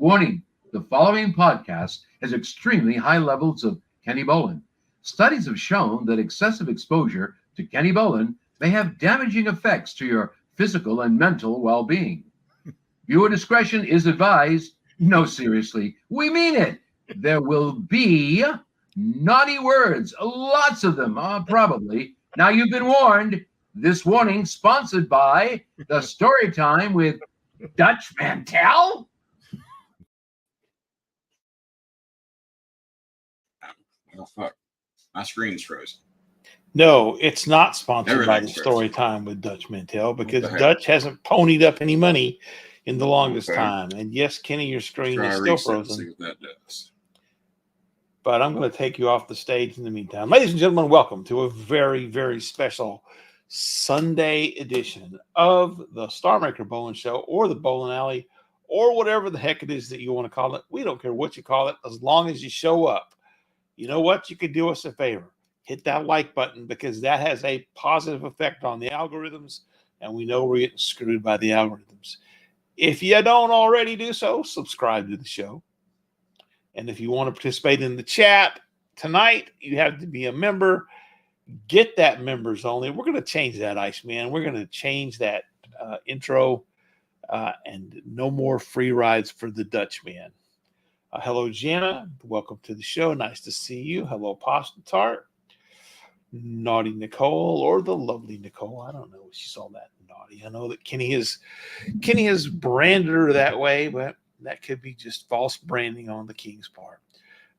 Warning, the following podcast has extremely high levels of Kenny Studies have shown that excessive exposure to Kenny may have damaging effects to your physical and mental well-being. Viewer discretion is advised. No, seriously, we mean it. There will be naughty words, lots of them, probably. Now you've been warned. This warning sponsored by the Story Time with Dutch Mantel. Oh, fuck. My screen's frozen. No, it's not sponsored by the Story Time with Dutch Mantel because Dutch hasn't ponied up any money in the longest time. And yes, Kenny, your screen is still frozen. See what that does. But I'm going to take you off the stage in the meantime. Ladies and gentlemen, welcome to a very, very special Sunday edition of the Star Maker Bowling Show or the Bowling Alley or whatever the heck it is that you want to call it. We don't care what you call it as long as you show up. You know what? You could do us a favor. Hit that like button because that has a positive effect on the algorithms, and we know we're getting screwed by the algorithms. If you don't already do so, subscribe to the show. And if you want to participate in the chat tonight, you have to be a member. Get that members only. We're going to change that, Iceman. We're going to change that intro and no more free rides for the Dutchman. Hello, Jana. Welcome to the show. Nice to see you. Hello, Pasta Tart. Naughty Nicole or the lovely Nicole. I don't know if she saw that naughty. I know that Kenny has branded her that way, but that could be just false branding on the King's part.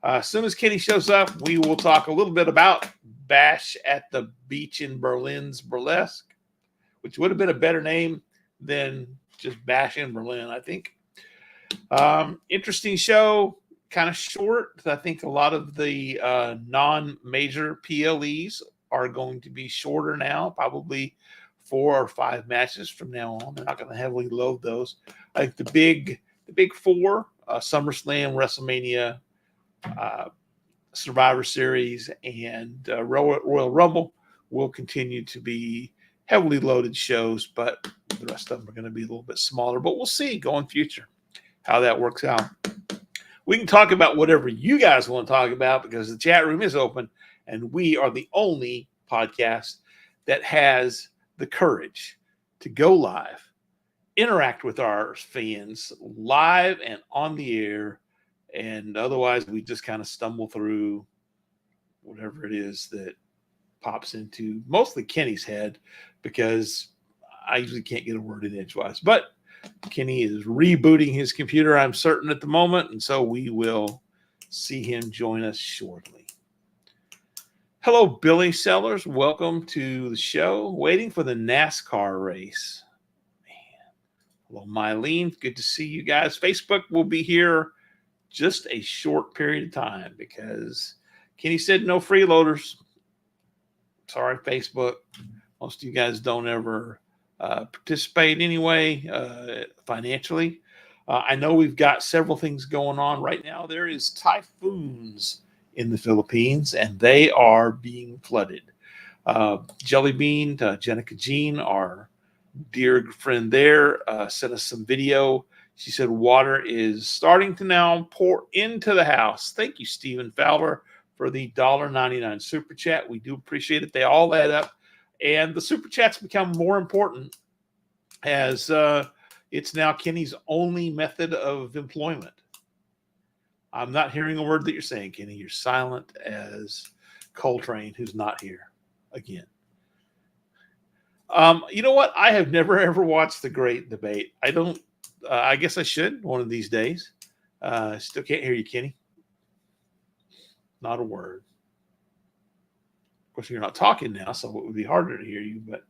As soon as Kenny shows up, we will talk a little bit about Bash at the Beach in Berlin's Burlesque, which would have been a better name than just Bash in Berlin, I think. Interesting show, kind of short. I think a lot of the non-major PLEs are going to be shorter now, probably 4 or 5 matches from now on. They're not going to heavily load those. I think the big 4, SummerSlam, WrestleMania, Survivor Series, and Royal Rumble will continue to be heavily loaded shows, but the rest of them are going to be a little bit smaller. But we'll see going future how that works out. We can talk about whatever you guys want to talk about because the chat room is open, and we are the only podcast that has the courage to go live, interact with our fans live and on the air, and otherwise we just kind of stumble through whatever it is that pops into mostly Kenny's head because I usually can't get a word in edgewise. But Kenny is rebooting his computer, I'm certain, at the moment, and so we will see him join us shortly. Hello, Billy Sellers. Welcome to the show. Waiting for the NASCAR race. Man. Hello, Mylene. Good to see you guys. Facebook will be here just a short period of time because Kenny said no freeloaders. Sorry, Facebook. Most of you guys don't ever participate anyway financially. I know we've got several things going on right now. There is typhoons in the Philippines, and they are being flooded. Jelly Bean, Jenica Jean, our dear friend there, sent us some video. She said water is starting to now pour into the house. Thank you, Stephen Fowler, for the $1.99 super chat. We do appreciate it. They all add up. And the super chats become more important as it's now Kenny's only method of employment. I'm not hearing a word that you're saying, Kenny. You're silent as Coltrane, who's not here again. You know what? I have never, ever watched The Great Debate. I don't. I guess I should one of these days. Still can't hear you, Kenny. Not a word. Of course, you're not talking now, so it would be harder to hear you. But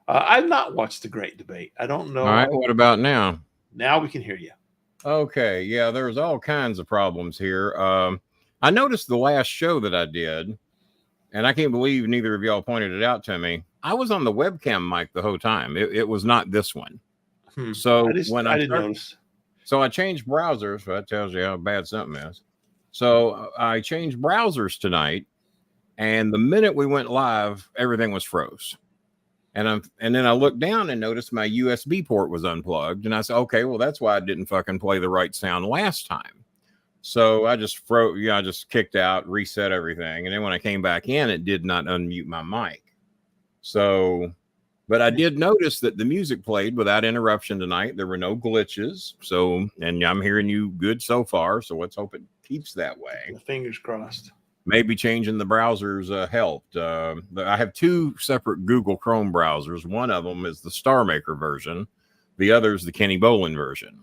I've not watched The Great Debate. I don't know. All right. What about now? Now we can hear you. Okay. Yeah, there's all kinds of problems here. I noticed the last show that I did, and I can't believe neither of y'all pointed it out to me. I was on the webcam mic the whole time. It was not this one. So I didn't notice. So I changed browsers. So that tells you how bad something is. So I changed browsers tonight, and the minute we went live, everything was froze. And then I looked down and noticed my USB port was unplugged. And I said, okay, well, that's why I didn't fucking play the right sound last time. So I just I just kicked out, reset everything. And then when I came back in, it did not unmute my mic. So, but I did notice that the music played without interruption tonight. There were no glitches. So, and I'm hearing you good so far. So let's hope it keeps that way. Fingers crossed. Maybe changing the browsers helped. I have two separate Google Chrome browsers. One of them is the Star Maker version. The other is the Kenny Bolin version.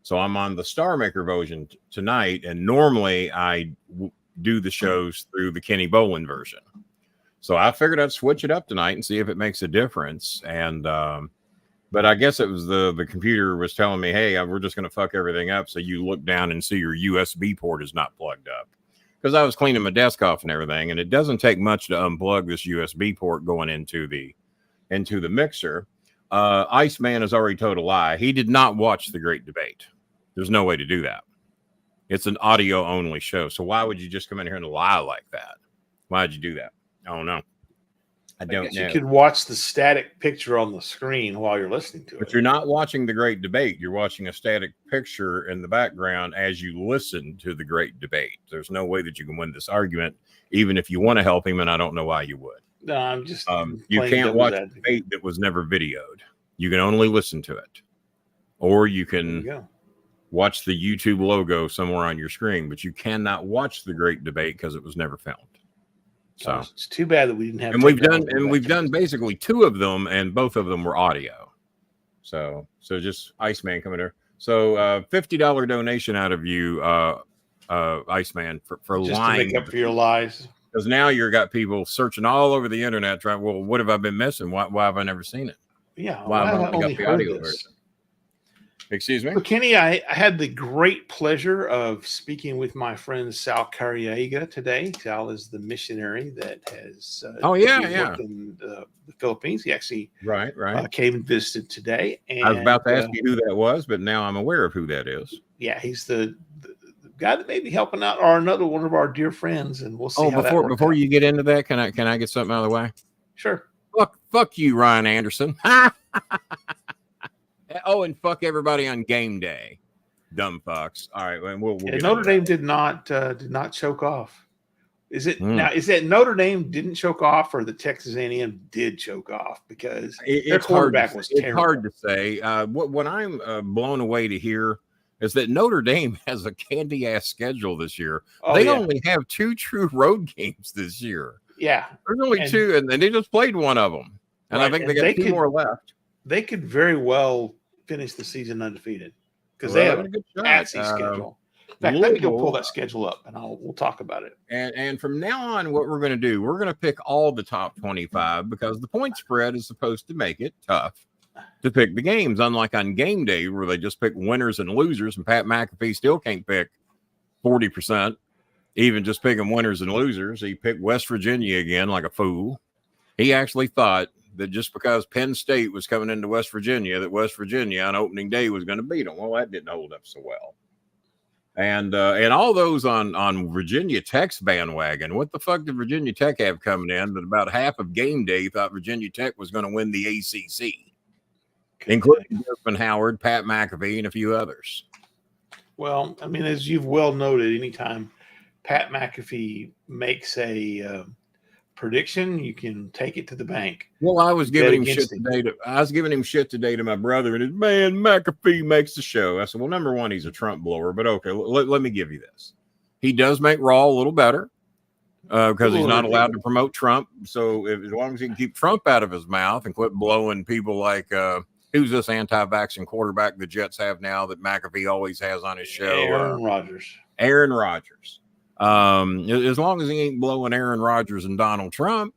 So I'm on the Star Maker version tonight. And normally I do the shows through the Kenny Bolin version. So I figured I'd switch it up tonight and see if it makes a difference. And, but I guess it was the computer was telling me, hey, we're just going to fuck everything up. So you look down and see your USB port is not plugged up. Because I was cleaning my desk off and everything, and it doesn't take much to unplug this USB port going into the mixer. Iceman has already told a lie. He did not watch the Great Debate. There's no way to do that. It's an audio only show. So why would you just come in here and lie like that? Why'd you do that? I don't know. I don't know. You could watch the static picture on the screen while you're listening to it. But you're not watching the Great Debate. You're watching a static picture in the background as you listen to the Great Debate. There's no way that you can win this argument, even if you want to help him, and I don't know why you would. No, I'm just you can't watch a debate that was never videoed. You can only listen to it. Or you can watch the YouTube logo somewhere on your screen, but you cannot watch the Great Debate because it was never filmed. So it's too bad that we didn't have. And we've done basically two of them, and both of them were audio. So just Iceman coming there. So $50 donation out of you, Iceman, for just lying. to make up for your lies. Because now you've got people searching all over the internet trying. Well, what have I been missing? Why have I never seen it? Yeah, why have I only got the heard audio this? version? Excuse me? Well, Kenny, I had the great pleasure of speaking with my friend Sal Carriega today. Sal is the missionary that has worked in the Philippines. He actually came and visited today. And, I was about to ask you who that was, but now I'm aware of who that is. Yeah, he's the guy that may be helping out another one of our dear friends, and we'll see. Before you get into that, can I get something out of the way? Sure. Fuck you, Ryan Anderson. Oh, and fuck everybody on game day, dumb fucks. All right, we'll Notre Dame did not choke off. Is it now? Is that Notre Dame didn't choke off, or the Texas A&M did choke off because their quarterback was terrible? It's hard to say. What I'm blown away to hear is that Notre Dame has a candy ass schedule this year. They only have 2 true road games this year. Yeah, there's only 2, and they just played one of them, and I think they got 2 more left. They could very well finish the season undefeated because they have a good schedule. In fact, let me go pull that schedule up and we'll talk about it. And from now on, what we're going to do, we're going to pick all the top 25 because the point spread is supposed to make it tough to pick the games. Unlike on game day where they just pick winners and losers, and Pat McAfee still can't pick 40%, even just picking winners and losers. He picked West Virginia again like a fool. He actually thought that just because Penn State was coming into West Virginia, that West Virginia on opening day was going to beat them. Well, that didn't hold up so well. And all those on Virginia Tech's bandwagon, what the fuck did Virginia Tech have coming in? That about half of game day thought Virginia Tech was going to win the ACC, including Desmond Howard, Pat McAfee, and a few others. Well, I mean, as you've well noted, anytime Pat McAfee makes a prediction, you can take it to the bank. Well, I was giving him shit today to my brother, and his man McAfee makes the show. I said, well, number one, he's a Trump blower, but okay, let me give you this. He does make Raw a little better because he's not allowed to promote Trump. So as long as he can keep Trump out of his mouth and quit blowing people like who's this anti-vaccine quarterback the Jets have now that McAfee always has on his show? Aaron Rodgers. Aaron Rodgers. As long as he ain't blowing Aaron Rodgers and Donald Trump,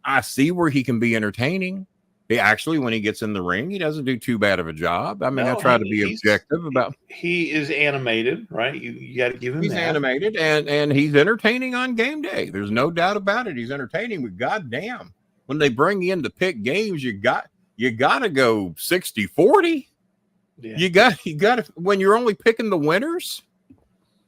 I see where he can be entertaining. He actually, when he gets in the ring, he doesn't do too bad of a job. I mean, I try to be objective about. He is animated, right? You got to give him. He's animated, and he's entertaining on game day. There's no doubt about it. He's entertaining. But goddamn, when they bring you in to pick games, you got to go 60-40. Yeah. You got to when you're only picking the winners.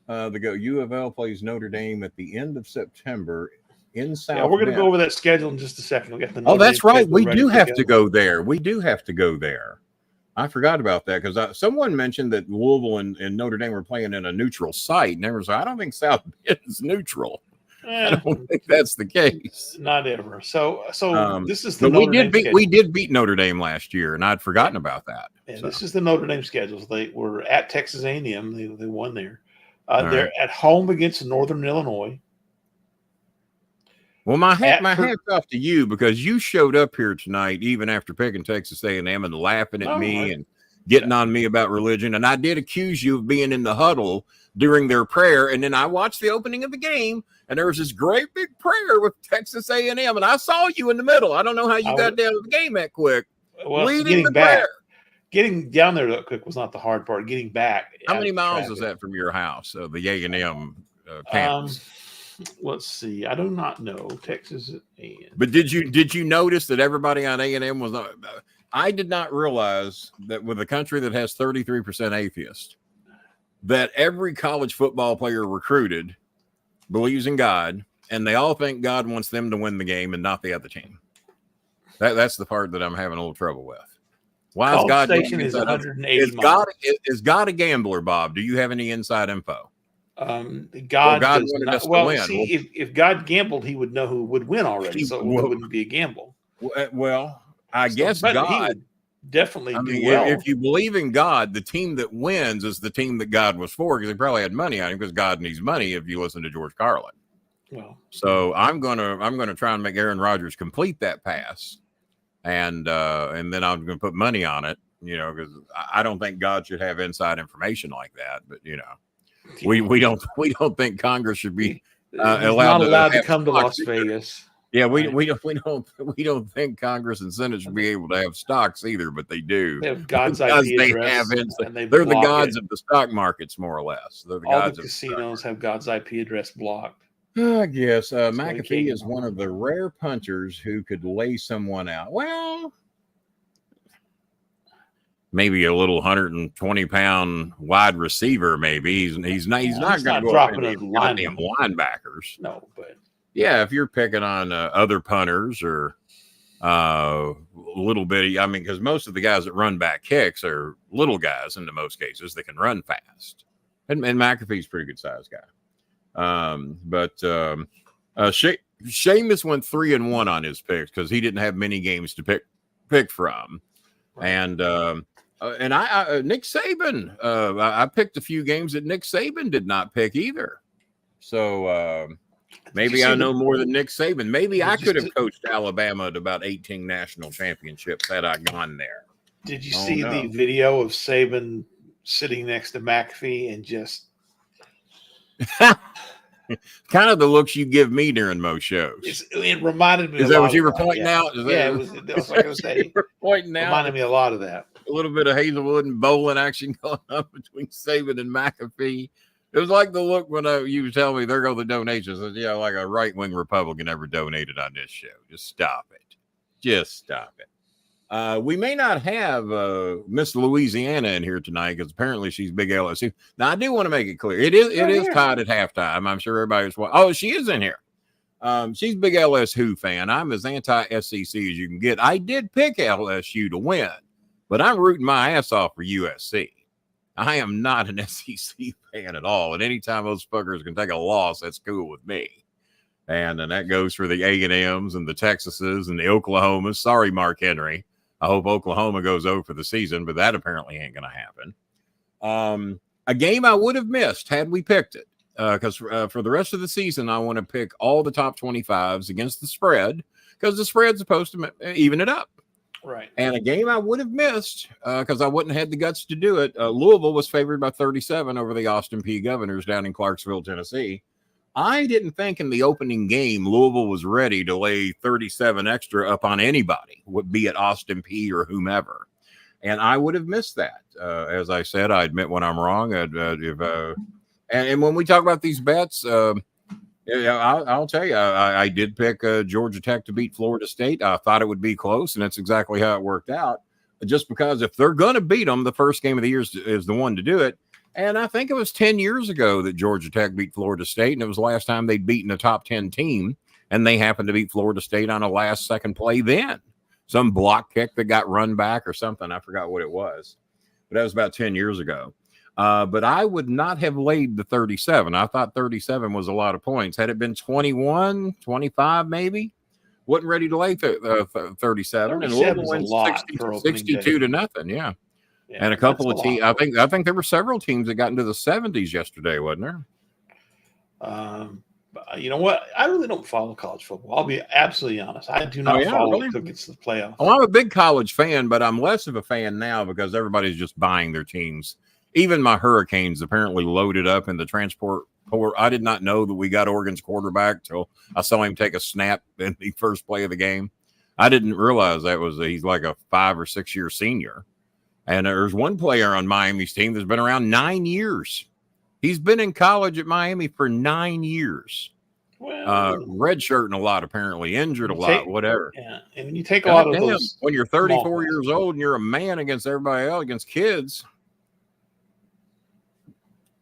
U of L plays Notre Dame at the end of September in South. Yeah, we're going to Bend. go over that schedule in just a second. We got the Oh, that's right. We ready do have go. to go there. We do have to go there. I forgot about that because someone mentioned that Louisville and Notre Dame were playing in a neutral site. And everyone said, I don't think South Bend is neutral. I don't think that's the case. Not ever. So this is the but Notre Dame schedule. We did beat Notre Dame last year, and I'd forgotten about that. Yeah, so. This is the Notre Dame schedules. They were at Texas A&M. They won there. They're right. at home against Northern Illinois. Well, my hat's off to you because you showed up here tonight, even after picking Texas A&M and laughing at me and getting on me about religion. And I did accuse you of being in the huddle during their prayer. And then I watched the opening of the game, and there was this great big prayer with Texas A&M, and I saw you in the middle. I don't know how you got down to the game that quick. Well, leading the prayer. Getting down there that quick was not the hard part. Getting back. How many miles is that from your house, the A&M campus? Let's see. I do not know Texas A&M. But did you notice that everybody on A&M was not? I did not realize that with a country that has 33% atheists, that every college football player recruited believes in God, and they all think God wants them to win the game and not the other team. That's the part that I'm having a little trouble with. Why is God? Station is 180 miles. Is God a gambler, Bob? Do you have any inside info? God wanted us to win. See, if God gambled, he would know who would win already, so it wouldn't be a gamble. Well, I guess but God he would definitely do well. well. If you believe in God, the team that wins is the team that God was for, because they probably had money on him, because God needs money. If you listen to George Carlin, well, so I'm gonna try and make Aaron Rodgers complete that pass, and then I'm gonna put money on it. Because I don't think God should have inside information like that. But we don't think Congress should be allowed to come to Las Vegas. Yeah, we don't think Congress and Senate should be able to have stocks either, but they do. They have God's IP address, and they're the gods of the stock markets, more or less. They're the gods of casinos have God's IP address blocked. I guess McAfee is one of the rare punters who could lay someone out. Well, maybe a little 120-pound wide receiver. Maybe he's not going to go dropping up goddamn linebackers. No, but yeah, if you're picking on other punters or little bitty, because most of the guys that run back kicks are little guys in the most cases that can run fast, and McAfee's a pretty good sized guy. Seamus went 3-1 on his picks because he didn't have many games to pick from, and I Nick Saban, I picked a few games that Nick Saban did not pick either. So maybe I know more than Nick Saban. Maybe I could have coached Alabama to about 18 national championships had I gone there. Did you see the video of Saban sitting next to McAfee and just kind of the looks you give me during most shows? It reminded me. Is that what you were pointing out? Yeah, it was like I was saying. Pointing out. Reminded me a lot of that. A little bit of Hazelwood and bowling action going on between Saban and McAfee. It was like the look when you were telling me there go the donations. I said, like a right-wing Republican ever donated on this show. Just stop it. Just stop it. We may not have Miss Louisiana in here tonight because apparently she's big LSU. Now, I do want to make it clear. It is tied at halftime. I'm sure everybody's watching. Oh, she is in here. She's a big LSU fan. I'm as anti-SEC as you can get. I did pick LSU to win, but I'm rooting my ass off for USC. I am not an SEC fan at all. And anytime those fuckers can take a loss, that's cool with me. And that goes for the A&Ms and the Texases and the Oklahomas. Sorry, Mark Henry. I hope Oklahoma goes over for the season, but that apparently ain't going to happen. A game I would have missed had we picked it. Because for the rest of the season, I want to pick all the top 25s against the spread because the spread's supposed to even it up. Right. And a game I would have missed because I wouldn't have had the guts to do it. Louisville was favored by 37 over the Austin P Governors down in Clarksville, Tennessee. I didn't think in the opening game Louisville was ready to lay 37 extra up on anybody, be it Austin P or whomever. And I would have missed that. As I said, I admit when I'm wrong. And when we talk about these bets, I'll tell you, I did pick Georgia Tech to beat Florida State. I thought it would be close, and that's exactly how it worked out. Just because if they're going to beat them, the first game of the year is the one to do it. And I think it was 10 years ago that Georgia Tech beat Florida State, and it was the last time they'd beaten a top 10 team. and they happened to beat Florida State on a last-second play then. Some block kick that got run back or something. I forgot what it was. But that was about 10 years ago. But I would not have laid the 37. I thought 37 was a lot of points. Had it been 21, 25 maybe, wasn't ready to lay 37. And Louisville wins 62 to nothing. Yeah. And a couple of teams. I think there were several teams that got into the 70s yesterday, wasn't there? You know what? I really don't follow college football. I'll be absolutely honest. I do not follow it until it gets to the playoffs. Oh, I'm a big college fan, but I'm less of a fan now because everybody's just buying their teams. Even my Hurricanes apparently loaded up in the transport port. I did not know that we got Oregon's quarterback till I saw him take a snap in the first play of the game. I didn't realize he's like a 5 or 6 year senior. And there's one player on Miami's team that's been around 9 years. He's been in college at Miami for 9 years. Well, redshirting a lot, apparently injured a lot, whatever. Yeah, and when you take a lot of those, when you're 34 years old and you're a man against everybody else, against kids.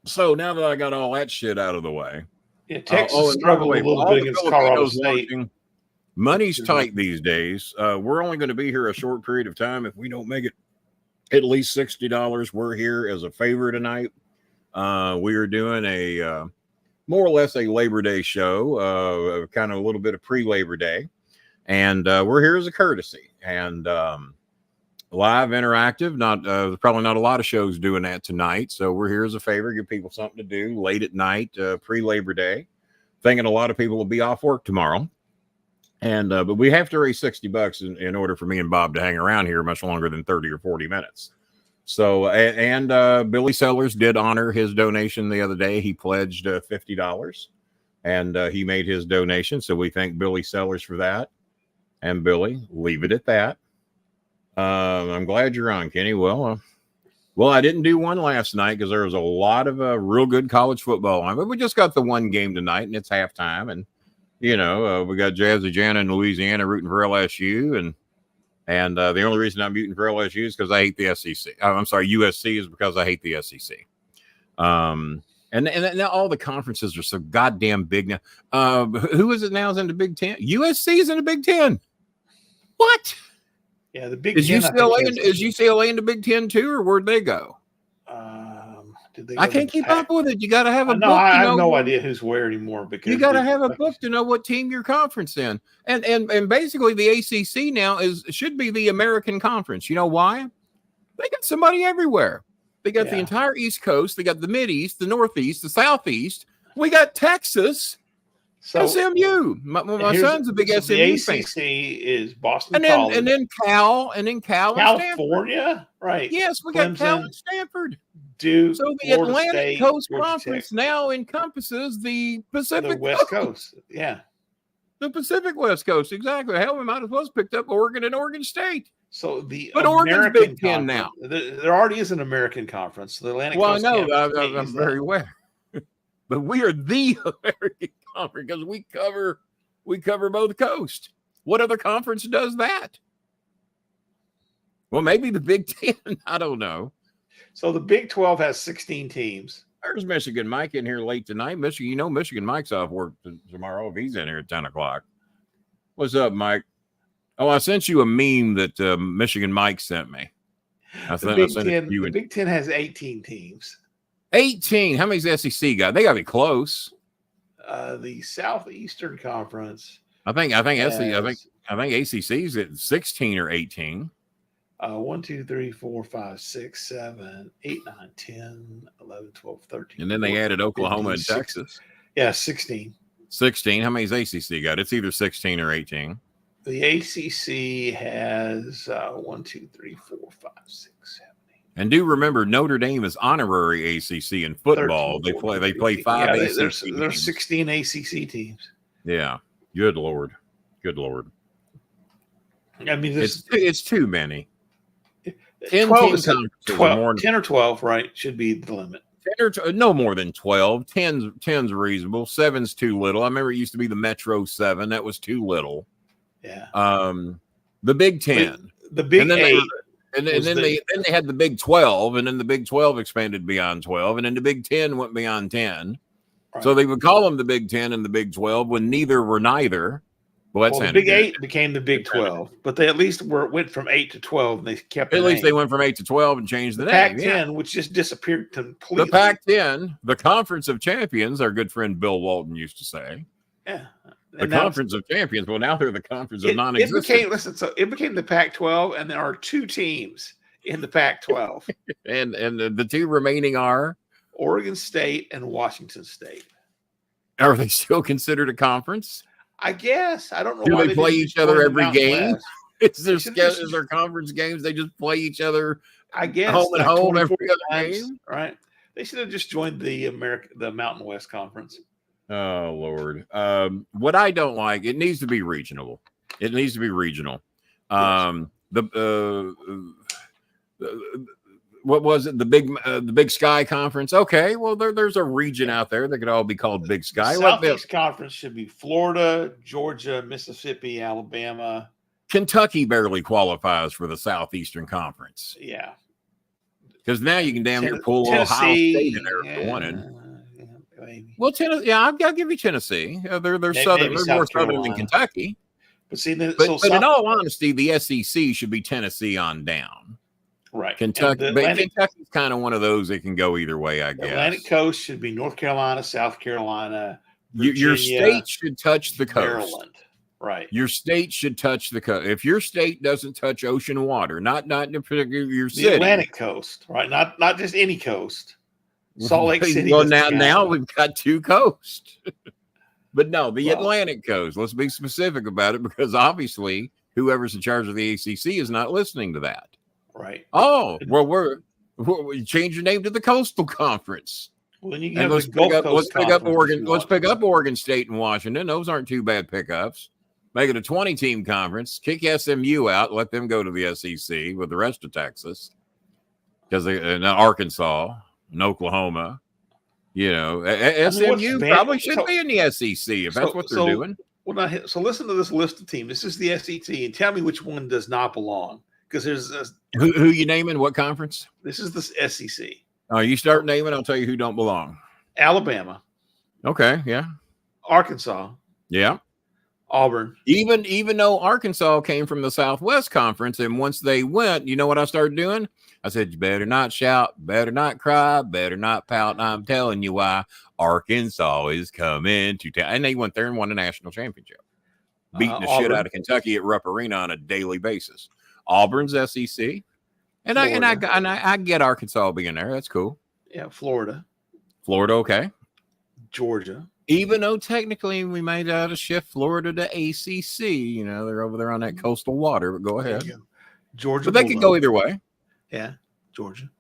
So now that I got all that shit out of the way, Texas struggled a little bit against Colorado State. Money's tight these days. We're only going to be here a short period of time. If we don't make it at least $60, we're here as a favor tonight. We are doing a more or less a Labor Day show, kind of a little bit of pre-Labor Day, and we're here as a courtesy and live, interactive. Not probably not a lot of shows doing that tonight, so we're here as a favor, give people something to do late at night, pre-Labor Day. Thinking a lot of people will be off work tomorrow, and but we have to raise $60 in order for me and Bob to hang around here much longer than 30 or 40 minutes. So, and Billy Sellers did honor his donation the other day. He pledged $50 and he made his donation. So we thank Billy Sellers for that. And Billy, leave it at that. I'm glad you're on, Kenny. Well, I didn't do one last night because there was a lot of real good college football on. But we just got the one game tonight and it's halftime. And, we got Jazzy Jana in Louisiana rooting for LSU. And the only reason I'm muting for LSU is because I hate the SEC. I'm sorry, USC is because I hate the SEC. And now all the conferences are so goddamn big now. Who is it now is in the Big Ten? USC is in the Big Ten. What? Yeah, the Big Ten. Is UCLA in the Big Ten too, or where'd they go? I can't keep up with it. You got to have a book. I have no idea who's where anymore because you got to have a book to know what team your conference in. And basically the ACC now should be the American Conference. You know why? They got somebody everywhere. They got the entire East Coast. They got the Mideast, the Northeast, the Southeast. We got Texas. So, SMU. My son's a big SMU the fan. ACC is Boston College. And then Cal and California, right? Yes, we got Cal and Stanford. Duke, so the Florida Atlantic State, Coast Conference now encompasses the Pacific West Coast. Yeah. The Pacific West Coast, exactly. Hell, we might as well have picked up Oregon and Oregon State. So but Oregon's Big Ten now. There already is an American conference. The Atlantic Coast. Well, I know. I'm very aware. But we are the American conference because we cover both coasts. What other conference does that? Well, maybe the Big Ten. I don't know. So the Big 12 has 16 teams. There's Michigan Mike in here late tonight. Michigan Mike's off work tomorrow if he's in here at 10 o'clock. What's up, Mike? Oh, I sent you a meme that Michigan Mike sent me. The Big Ten has 18 teams. 18. How many's the SEC got? They got to be close. The Southeastern Conference. I think ACC's at 16 or 18. 1, 2, 3, 4, 5, 6, 7, 8, 9, 10, 11, 12, 13. And then they added Oklahoma and Texas. Yeah, 16. 16. How many's ACC got? It's either 16 or 18. The ACC has 1, 2, 3, 4, 5, 6, 7, 8. And do remember, Notre Dame is honorary ACC in football. 13, they play 5 ACC. There's 16 ACC teams. Yeah. Good Lord. I mean, it's too many. 10 or 12, right? Should be the limit. 10 or no more than 12. 10's reasonable. 7's too little. I remember it used to be the Metro 7. That was too little. Yeah. The Big 10. The Big 8. And then they had the Big 12, and then the Big 12 expanded beyond 12, and then the Big 10 went beyond 10. Right. So they would call them the Big 10 and the Big 12 when neither were neither. Well, the Big 8 became the Big 12, but they at least went from 8 to 12, and they kept At the least name. they went from 8 to 12 and changed the name. Pac-10, which just disappeared completely. The Pac-10, the Conference of Champions, our good friend Bill Walton used to say. Yeah. The Conference of Champions. Well, now they're the Conference of Non-Existent. It became the Pac-12, and there are 2 teams in the Pac-12. and the 2 remaining are Oregon State and Washington State. Are they still considered a conference? I guess. I don't know. Do why they play each other every game? It's West. their conference games. They just play each other. I guess home and like home every other times, game. right? They should have just joined the Mountain West Conference. Oh Lord. What I don't like, it needs to be regional. It needs to be regional. Yes. What was it? The Big Sky Conference. Okay, well there's a region out there that could all be called Big Sky. The Southeast Conference should be Florida, Georgia, Mississippi, Alabama. Kentucky barely qualifies for the Southeastern Conference. Yeah, because now you can damn near pull Ohio State in there if you wanted. Well, Tennessee, yeah, I'll give you Tennessee. They're southern, they're more southern than Kentucky. But see, but in all honesty, the SEC should be Tennessee on down. Right. Kentucky, but Kentucky's kind of one of those that can go either way, I guess. Atlantic Coast should be North Carolina, South Carolina, Virginia, your state should touch the coast. Maryland. Right. Your state should touch the coast. If your state doesn't touch ocean water, not in particular your city. The Atlantic coast, right? Not just any coast. Salt Lake City. Well, now we've got 2 coasts. But no, the Atlantic coast. Let's be specific about it, because obviously whoever's in charge of the ACC is not listening to that. Right. Oh, well, we change your name to the Coastal Conference. Well, then you can and have let's pick up Oregon. Let's pick up Oregon State and Washington. Those aren't too bad pickups. Make it a 20-team conference. Kick SMU out. Let them go to the SEC with the rest of Texas, because Arkansas and Oklahoma. You know, SMU probably should be in the SEC if that's what they're doing. Well, so listen to this list of teams. This is the SEC, and tell me which one does not belong. Because there's who you naming? What conference? This is the SEC. Oh, you start naming, I'll tell you who don't belong. Alabama. Okay, yeah. Arkansas. Yeah. Auburn. Even though Arkansas came from the Southwest Conference, and once they went, you know what I started doing? I said, you better not shout, better not cry, better not pout. And I'm telling you why. Arkansas is coming to town. And they went there and won a national championship, beating the shit out of Kentucky at Rupp Arena on a daily basis. Auburn's SEC, and I get Arkansas being there. That's cool. Yeah, Florida, okay. Georgia. Even though technically we made out a shift Florida to ACC, you know they're over there on that coastal water. But go ahead, Georgia. But they could go either way. Yeah, Georgia.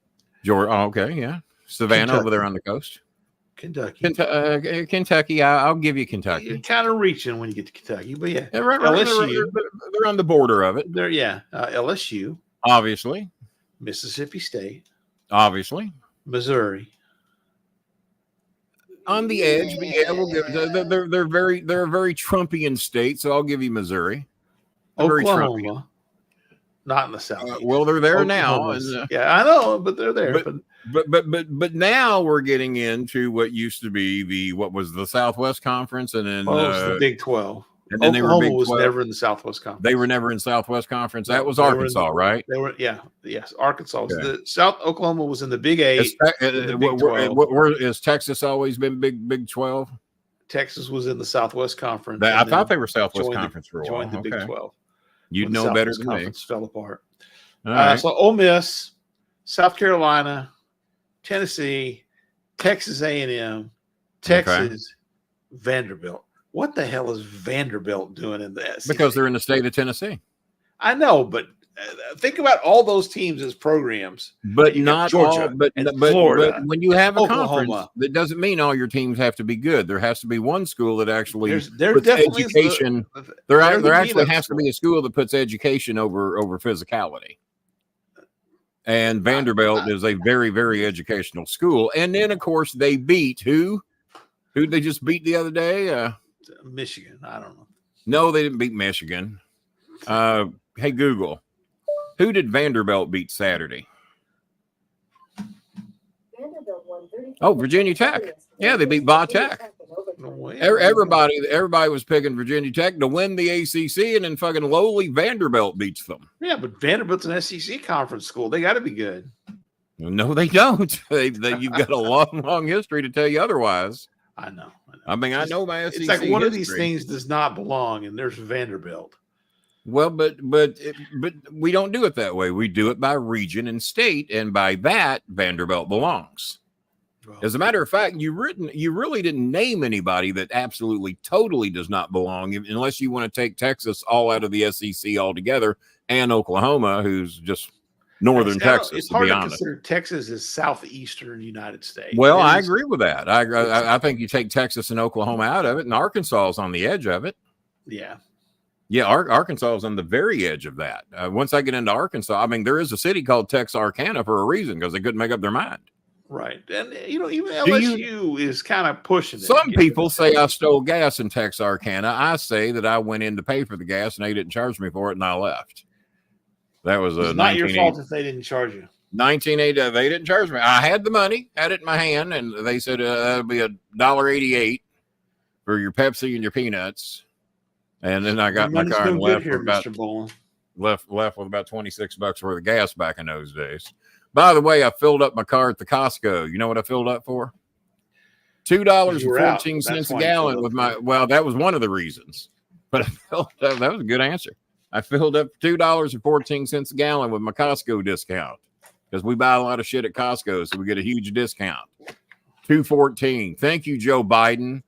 Oh, okay, yeah. Savannah Kentucky. Over there on the coast. Kentucky. I'll give you Kentucky. You're kind of reaching when you get to Kentucky, but yeah. LSU. They're on the border of it. LSU. Obviously. Mississippi State. Obviously. Missouri. On the edge, but yeah, we'll give. They're a very Trumpian state, so I'll give you Missouri. Oklahoma. Not in the South. Well, they're there now. And, yeah, I know, but they're there. But now we're getting into what used to be what was the Southwest Conference, and then it was the Big 12. And then Oklahoma was never in the Southwest Conference. They were never in Southwest Conference. That was Arkansas, right? They were, yes. Arkansas was the South. Oklahoma was in the Big 8. Has Texas always been Big 12? Texas was in the Southwest Conference. I thought they were Southwest Conference for a while. Joined the Big 12. You'd know better than me. Fell apart. Right. So Ole Miss, South Carolina, Tennessee, Texas A&M, Texas, Vanderbilt. What the hell is Vanderbilt doing in the SEC? Because they're in the state of Tennessee. I know, but think about all those teams as programs. But not Georgia, all. But Florida, but when you have a Oklahoma. conference, that doesn't mean all your teams have to be good. There has to be one school that actually puts definitely education. There actually has to be a school that puts education over physicality. And Vanderbilt is a very, very educational school. And then, of course, they beat who? Who they just beat the other day? Michigan. I don't know. No, they didn't beat Michigan. Hey, Google. Who did Vanderbilt beat Saturday? Vanderbilt won Oh, Virginia Tech. Yeah, they beat Va Tech. No way. Everybody was picking Virginia Tech to win the ACC, and then fucking lowly Vanderbilt beats them. Yeah, but Vanderbilt's an SEC conference school. They got to be good. No, they don't. You've got a long history to tell you otherwise. I know. I mean, I know my SEC It's like one history. of these things does not belong, and there's Vanderbilt. Well, but we don't do it that way. We do it by region and state, and by that, Vanderbilt belongs. Well, As a matter of fact, you really didn't name anybody that absolutely, totally does not belong, unless you want to take Texas all out of the SEC altogether, and Oklahoma, who's just northern Texas. It's to hard be to honest. consider Texas as southeastern United States. Well, I agree with that. I think you take Texas and Oklahoma out of it, and Arkansas is on the edge of it. Yeah. Yeah, Arkansas is on the very edge of that. Once I get into Arkansas, I mean, there is a city called Texarkana for a reason, because they couldn't make up their mind. Right. And, even LSU is kind of pushing it. Some people say I stole gas in Texarkana. I say that I went in to pay for the gas, and they didn't charge me for it, and I left. That was It's not your fault if they didn't charge you. 1980. They didn't charge me. I had the money, had it in my hand, and they said that'll be $1.88 for your Pepsi and your peanuts. And then I got my car and left with about left with about $26 worth of gas back in those days. By the way, I filled up my car at the Costco. You know what I filled up for? $2.14 a gallon with my. Well, that was one of the reasons. But that was a good answer. I filled up $2.14 a gallon with my Costco discount, because we buy a lot of shit at Costco, so we get a huge discount. $2.14. Thank you, Joe Biden.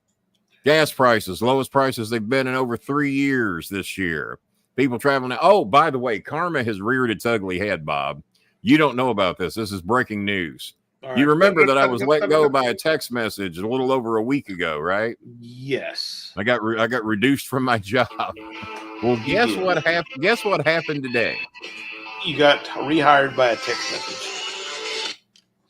Gas prices, lowest prices they've been in over 3 years this year. People traveling. Oh, by the way, karma has reared its ugly head, Bob. You don't know about this. This is breaking news. Right. You remember that I was let go by a text message a little over a week ago, right? Yes. I got reduced from my job. Well, guess what happened? Guess what happened today? You got rehired by a text message.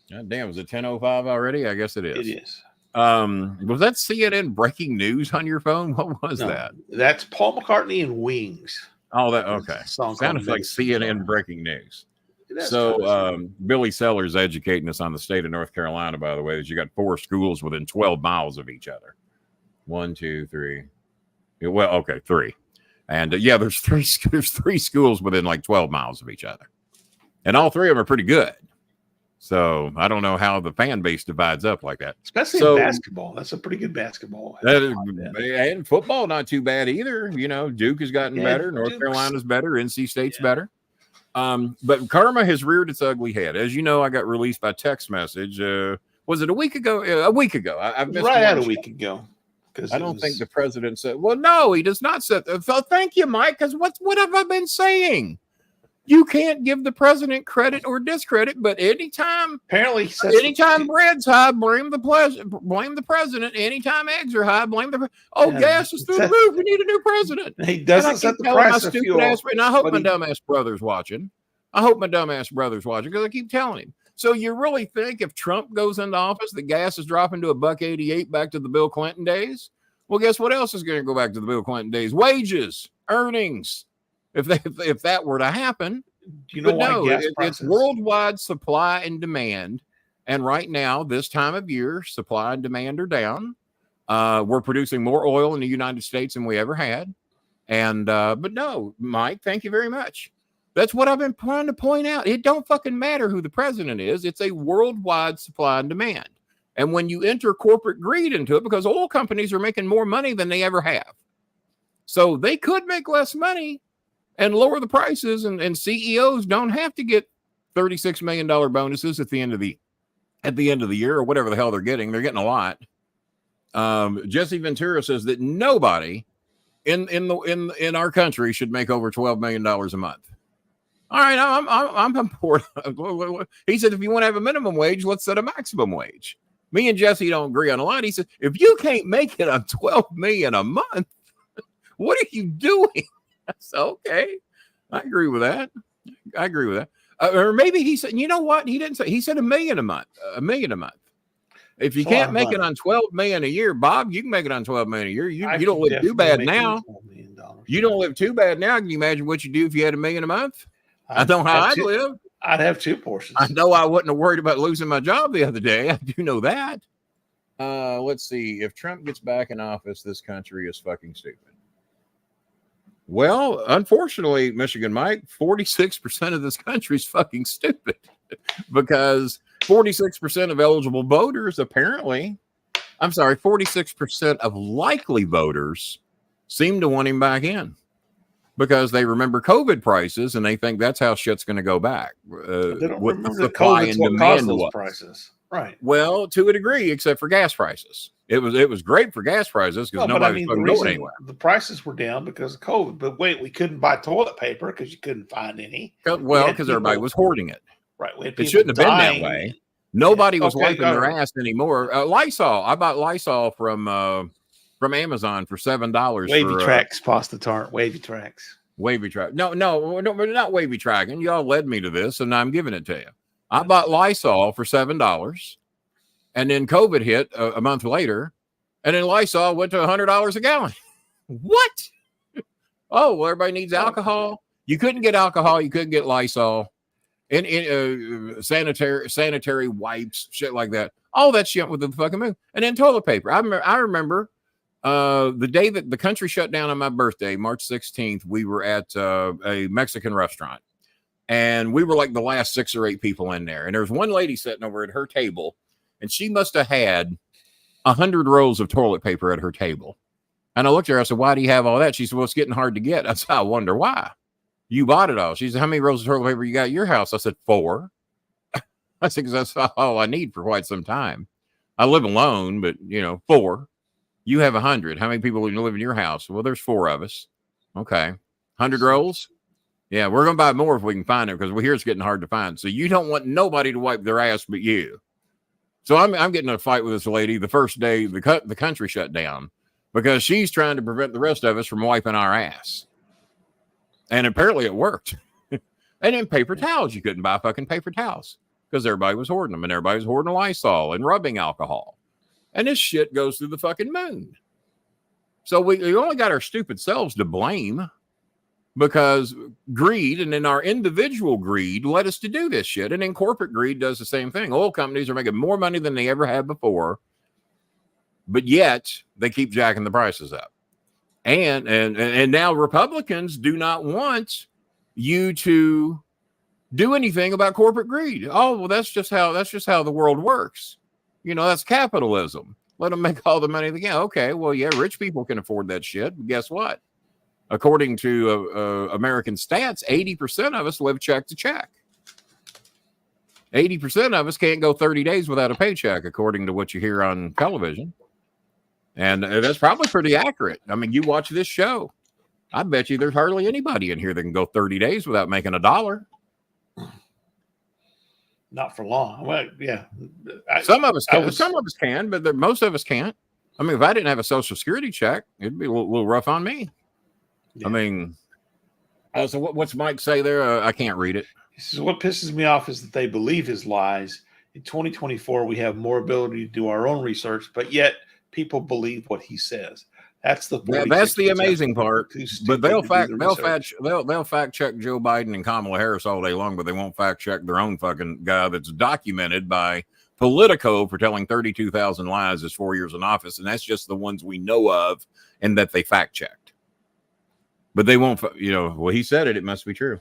God damn, is it 10:05 already? I guess it is. It is. Was that CNN breaking news on your phone? What was that? That's Paul McCartney and Wings. Oh, that okay. Sounded like CNN breaking news. Billy Sellers educating us on the state of North Carolina, by the way, is you got 4 schools within 12 miles of each other. 1, 2, 3. Well, okay, 3. And there's three schools within like 12 miles of each other. And all 3 of them are pretty good. So I don't know how the fan base divides up like that. Especially in basketball. That's a pretty good basketball. And football, not too bad either. Duke has gotten better. North Carolina's better. NC State's better. But karma has reared its ugly head. As you know, I got released by text message. Was it a week ago? A week ago. I've missed right at a week ago. I don't think the president said, well, no, he does not say. So thank you, Mike, because what have I been saying? You can't give the president credit or discredit, but anytime bread's high, blame the president. Anytime eggs are high, blame the gas is through the roof. We need a new president. He doesn't set the price of fuel. And I hope my dumbass brother's watching. Because I keep telling him. So you really think if Trump goes into office, the gas is dropping to $1.88 back to the Bill Clinton days? Well, guess what else is going to go back to the Bill Clinton days? Wages, earnings. If that were to happen, it's worldwide supply and demand. And right now, this time of year, supply and demand are down. We're producing more oil in the United States than we ever had. And but no, Mike, thank you very much. That's what I've been trying to point out. It don't fucking matter who the president is. It's a worldwide supply and demand. And when you enter corporate greed into it, because oil companies are making more money than they ever have. So they could make less money and lower the prices, and CEOs don't have to get $36 million bonuses at the end of the year, or whatever the hell they're getting. They're getting a lot. Jesse Ventura says that nobody in our country should make over $12 million a month. All right, I'm on board. He said, if you want to have a minimum wage, let's set a maximum wage. Me and Jesse don't agree on a lot. He said, if you can't make it on $12 million a month, what are you doing? So, okay, I agree with that. Or maybe he said, you know what? He didn't say. He said $1 million a month. $1 million a month. If you can't make it on $12 million a year, Bob, you can make it on $12 million a year. You don't live too bad now. You don't live too bad now. Can you imagine what you do if you had $1 million a month? I know how I'd live. I'd have 2 portions. I know I wouldn't have worried about losing my job the other day. I do know that. Let's see. If Trump gets back in office, this country is fucking stupid. Well, unfortunately, Michigan Mike, 46% of this country is fucking stupid because 46% of eligible voters apparently, 46% of likely voters seem to want him back in because they remember COVID prices and they think that's how shit's going to go back. They don't with remember the that supply COVID's and what caused demand those was. prices. Right. Well, to a degree, except for gas prices. It was great for gas prices because nobody was going anywhere. The prices were down because of COVID. But wait, we couldn't buy toilet paper because you couldn't find any. Well, because everybody was hoarding it. Right. It shouldn't have been that way. Nobody was wiping their ass anymore. Lysol. I bought Lysol from Amazon for $7. Wavy Tracks pasta tart. Wavy Tracks. Wavy Track. No, but not Wavy Tracking. Y'all led me to this, and I'm giving it to you. I bought Lysol for $7, and then COVID hit a month later, and then Lysol went to $100 a gallon. What? Oh, well, everybody needs alcohol. You couldn't get alcohol. You couldn't get Lysol. And sanitary wipes, shit like that. All that shit with the fucking moon. And then toilet paper. I remember the day that the country shut down on my birthday, March 16th, we were at a Mexican restaurant. And we were like the last 6 or 8 people in there. And there was one lady sitting over at her table, and she must have had 100 rolls of toilet paper at her table. And I looked at her, I said, why do you have all that? She said, well, it's getting hard to get. I said, I wonder why. You bought it all. She said, how many rolls of toilet paper you got at your house? I said, 4. I said, because that's all I need for quite some time. I live alone, but 4. You have 100. How many people live in your house? Well, there's 4 of us. Okay. 100 rolls? Yeah, we're going to buy more if we can find them because we hear it's getting hard to find. So you don't want nobody to wipe their ass but you. So I'm getting in a fight with this lady the first day the country shut down because she's trying to prevent the rest of us from wiping our ass. And apparently it worked. And then paper towels. You couldn't buy fucking paper towels because everybody was hoarding them and everybody was hoarding Lysol and rubbing alcohol. And this shit goes through the fucking moon. So we only got our stupid selves to blame. Because greed and then our individual greed led us to do this shit. And then corporate greed does the same thing. Oil companies are making more money than they ever had before. But yet they keep jacking the prices up. And now Republicans do not want you to do anything about corporate greed. Oh, well, that's just how the world works. That's capitalism. Let them make all the money they can. Okay, well, yeah, rich people can afford that shit. But guess what? According to American stats, 80% of us live check to check. 80% of us can't go 30 days without a paycheck, according to what you hear on television. And that's probably pretty accurate. I mean, you watch this show. I bet you there's hardly anybody in here that can go 30 days without making $1. Not for long. Well, yeah. Some of us can, but most of us can't. I mean, if I didn't have a Social Security check, it'd be a little rough on me. Yeah. I mean, so what's Mike say there? I can't read it. He says, what pisses me off is that they believe his lies. In 2024, we have more ability to do our own research, but yet people believe what he says. That's the amazing part. But they'll fact check Joe Biden and Kamala Harris all day long, but they won't fact check their own fucking guy that's documented by Politico for telling 32,000 lies his 4 years in office, and that's just the ones we know of and that they fact checked. But they won't, well, he said it must be true.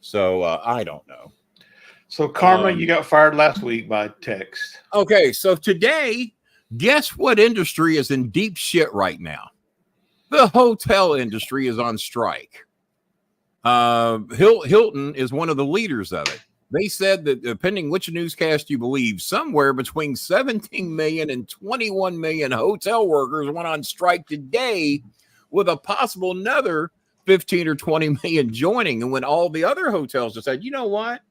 So I don't know. So Karma, you got fired last week by text. Okay, so today, guess what industry is in deep shit right now? The hotel industry is on strike. Hilton is one of the leaders of it. They said that depending which newscast you believe, somewhere between 17 million and 21 million hotel workers went on strike today, with a possible another 15 or 20 million joining. And when all the other hotels decide, you know what,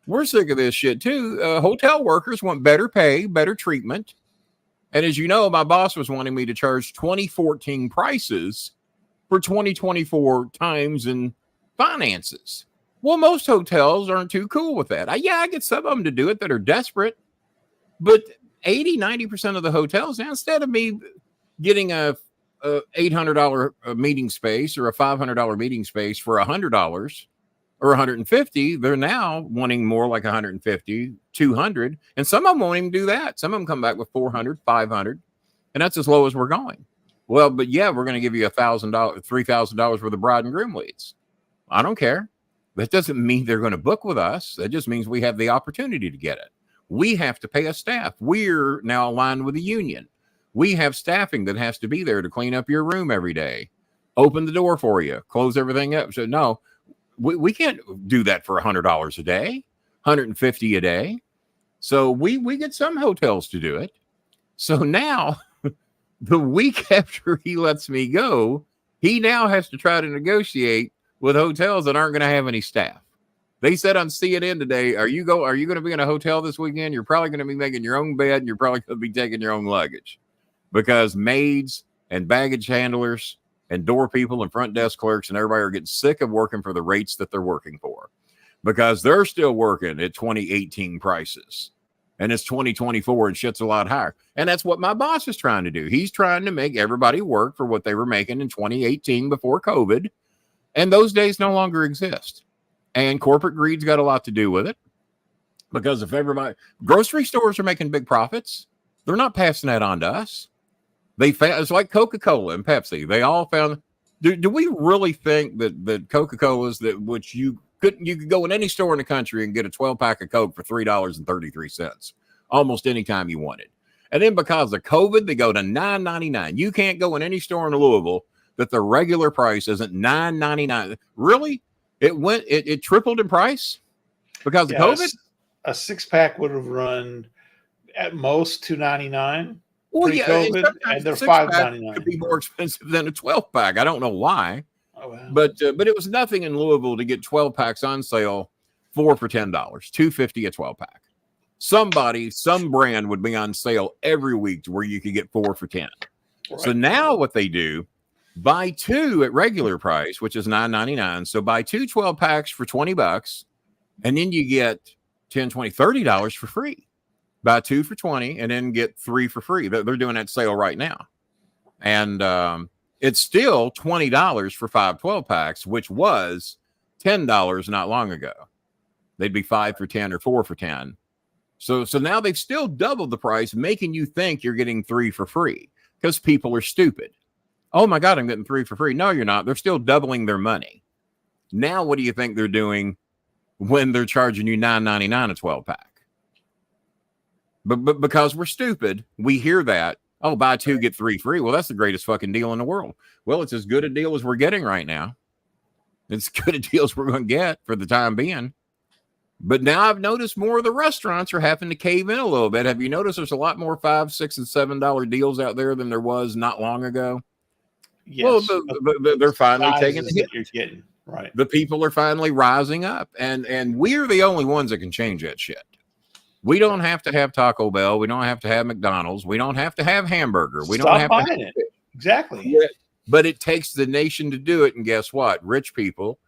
we're sick of this shit too. Hotel workers want better pay, better treatment. And as you know, my boss was wanting me to charge 2014 prices for 2024 times and finances. Well, most hotels aren't too cool with that. I get some of them to do it that are desperate, but 80-90% of the hotels, now, instead of me getting a $800 meeting space or a $500 meeting space for $100, or 150. They're now wanting more like 150, 200. And some of them won't even do that. Some of them come back with 400, 500. And that's as low as we're going. Well, but yeah, we're going to give you $1,000, $3,000 worth of bride and groom leads. I don't care. That doesn't mean they're going to book with us. That just means we have the opportunity to get it. We have to pay a staff. We're now aligned with the union. We have staffing that has to be there to clean up your room every day, open the door for you, close everything up. So no, we can't do that for $100 a day, $150 a day. So we get some hotels to do it. So now the week after he lets me go, he now has to try to negotiate with hotels that aren't going to have any staff. They said on CNN today, are you going to be in a hotel this weekend? You're probably going to be making your own bed and you're probably going to be taking your own luggage, because maids and baggage handlers and door people and front desk clerks and everybody are getting sick of working for the rates that they're working for, because they're still working at 2018 prices and it's 2024 and shit's a lot higher. And that's what my boss is trying to do. He's trying to make everybody work for what they were making in 2018 before COVID. And those days no longer exist. And corporate greed's got a lot to do with it, because if grocery stores are making big profits, they're not passing that on to us. It's like Coca-Cola and Pepsi. They all found. Do we really think that Coca-Cola's which you could go in any store in the country and get a 12-pack of Coke for $3.33 almost any time you wanted, and then because of COVID they go to $9.99. You can't go in any store in Louisville that the regular price isn't $9.99. Really? It tripled in price because of COVID? A 6-pack would have run at most $2.99. Well, yeah, and they're $5.99. Could be more expensive than a 12-pack. I don't know why. Oh, wow. But it was nothing in Louisville to get 12 packs on sale 4 for $10, $2.50 a 12-pack. Some brand would be on sale every week to where you could get 4 for $10. Right. So now what they do, buy 2 at regular price, which is $9.99. So buy 2 12-packs for $20, and then you get $10, $20, $30 for free. Buy 2 for $20 and then get 3 for free. They're doing that sale right now. And it's still $20 for 5 12-packs, which was $10 not long ago. They'd be 5 for 10 or 4 for 10. So now they've still doubled the price, making you think you're getting 3 for free because people are stupid. Oh my God, I'm getting 3 for free. No, you're not. They're still doubling their money. Now, what do you think they're doing when they're charging you $9.99 a 12-pack? But because we're stupid, we hear that. Oh, buy 2, get 3 free. Well, that's the greatest fucking deal in the world. Well, it's as good a deal as we're getting right now. It's as good a deal as we're going to get for the time being. But now I've noticed more of the restaurants are having to cave in a little bit. Have you noticed there's a lot more $5, $6, and $7 deals out there than there was not long ago? Yes. Well, they're finally taking the hit. You're getting right. The people are finally rising up, and we're the only ones that can change that shit. We don't have to have Taco Bell. We don't have to have McDonald's. We don't have to have hamburger. We don't have to have it. Exactly. Yeah, but it takes the nation to do it. And guess what? Rich people,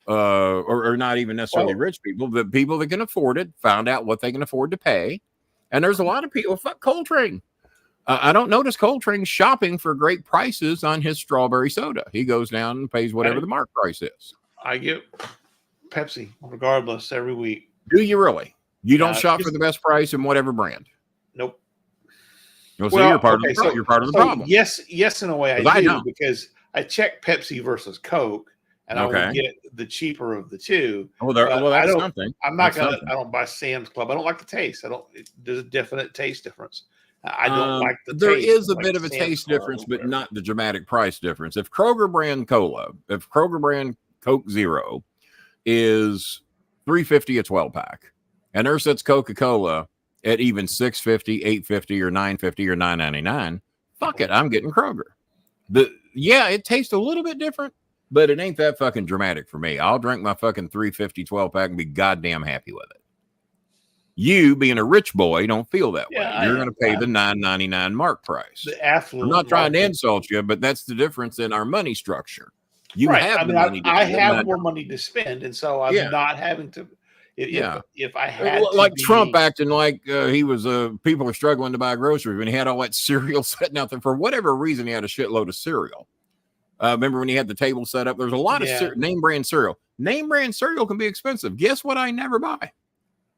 or not even necessarily rich people, but people that can afford it, found out what they can afford to pay. And there's a lot of people. Fuck Coltrane. I don't notice Coltrane shopping for great prices on his strawberry soda. He goes down and pays whatever the mark price is. I get Pepsi regardless every week. Do you really? You don't shop for the best price in whatever brand? Nope. Well, so you're part of the problem. You're part of the problem. Yes, in a way I do, because I check Pepsi versus Coke, and I will get the cheaper of the two. Well, that's something. I'm not gonna. I don't buy Sam's Club. I don't like the taste. There's a definite taste difference. I don't like the. There taste is a like bit of a Sam's taste Club difference, but not the dramatic price difference. If Kroger brand cola, if Kroger brand Coke Zero is $3.50 a 12-pack. And there sits Coca-Cola at even $6.50, $8.50, or $9.50 or $9.99. Fuck it, I'm getting Kroger. It tastes a little bit different, but it ain't that fucking dramatic for me. I'll drink my fucking $3.50 12-pack and be goddamn happy with it. You, being a rich boy, don't feel that way. You're going to pay the $9.99 mark price. The affluent. I'm not trying to insult you, but that's the difference in our money structure. You have the money. I have more money to spend, and so I'm not having to. If I had like Trump acting like he was people are struggling to buy groceries when he had all that cereal sitting out there for whatever reason. He had a shitload of cereal. Remember when he had the table set up? There's a lot of name brand cereal. Name brand cereal can be expensive. Guess what? I never buy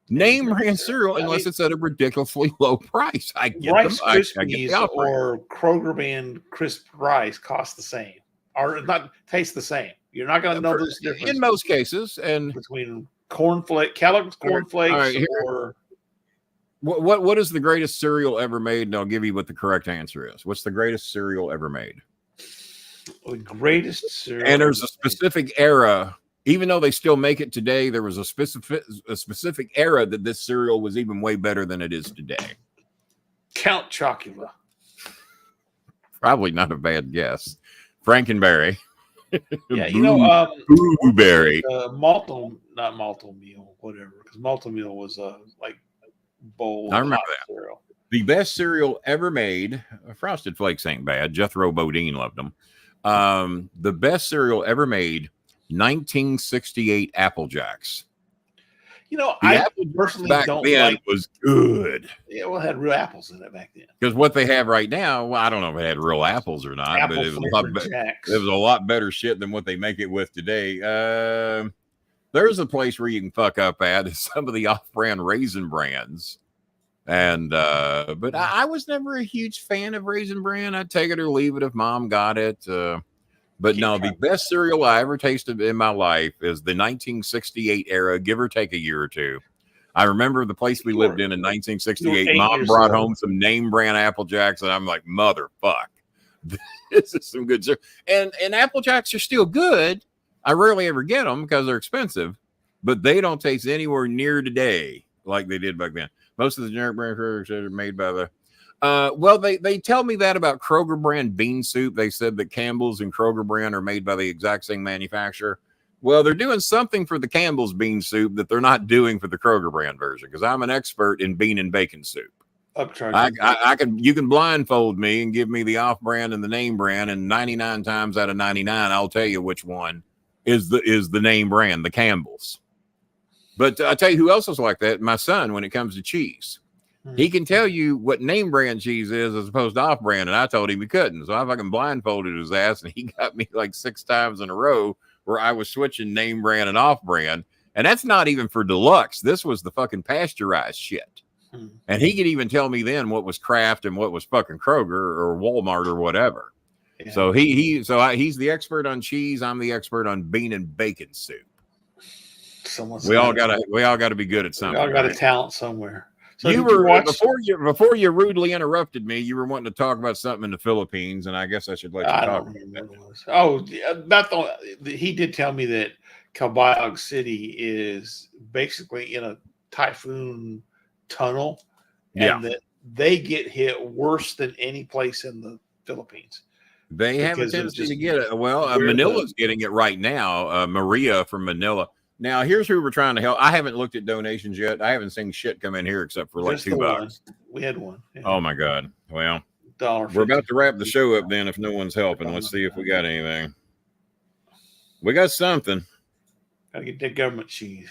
name brand cereal unless it's at a ridiculously low price. I get Rice them. I get Krispies the offer. or Kroger brand crisp rice cost the same, or not taste the same. You're not going to know this difference in most cases. And between Kellogg's cornflakes, right, or what is the greatest cereal ever made? And I'll give you what the correct answer is. What's the greatest cereal ever made? the greatest cereal. And there's a specific era. Even though they still make it today, there was a specific era that this cereal was even way better than it is today. Count Chocula. Probably not a bad guess. Frankenberry. Yeah, Blueberry. Not malto meal, whatever. Because malto meal was like bowl. I remember that. Cereal. The best cereal ever made. Frosted Flakes ain't bad. Jethro Bodine loved them. The best cereal ever made. 1968 Apple Jacks. I personally back don't then like. Was good. Yeah, well, it had real apples in it back then. Because what they have right now, well, I don't know if it had real apples or not, but it was a lot better shit than what they make it with today. There's a place where you can fuck up at some of the off-brand Raisin Brands. And but I was never a huge fan of Raisin Bran. I'd take it or leave it if mom got it. But no, the best cereal I ever tasted in my life is the 1968 era, give or take a year or two. I remember the place we lived in 1968. Mom brought home some name brand Apple Jacks, and I'm like, motherfuck, this is some good cereal. And Apple Jacks are still good. I rarely ever get them because they're expensive, but they don't taste anywhere near today like they did back then. Most of the generic brand products are made by the well, they tell me that about Kroger brand bean soup. They said that Campbell's and Kroger brand are made by the exact same manufacturer. Well, they're doing something for the Campbell's bean soup that they're not doing for the Kroger brand version, because I'm an expert in bean and bacon soup. You can blindfold me and give me the off brand and the name brand, and 99 times out of 99, I'll tell you which one is the name brand, the Campbell's. But I tell you who else is like that. My son, when it comes to cheese. He can tell you what name brand cheese is as opposed to off brand, and I told him he couldn't. So I fucking blindfolded his ass, and he got me like 6 times in a row where I was switching name brand and off brand. And that's not even for deluxe. This was the fucking pasteurized shit. And he could even tell me then what was Kraft and what was fucking Kroger or Walmart or whatever. Yeah. So he's the expert on cheese. I'm the expert on bean and bacon soup. We all gotta be good at something. We all got a talent somewhere. So before you rudely interrupted me, you were wanting to talk about something in the Philippines, and I guess I should let you talk about that. Oh, he did tell me that Calbayog City is basically in a typhoon tunnel, and that they get hit worse than any place in the Philippines. They have a tendency to get it. Well, Manila's getting it right now. Maria from Manila. Now, here's who we're trying to help. I haven't looked at donations yet. I haven't seen shit come in here except for like $2. We had one. Yeah. Oh, my God. Well, $1.50. We're about to wrap the show up then if no one's helping. Let's see if we got anything. We got something. Gotta get that government cheese.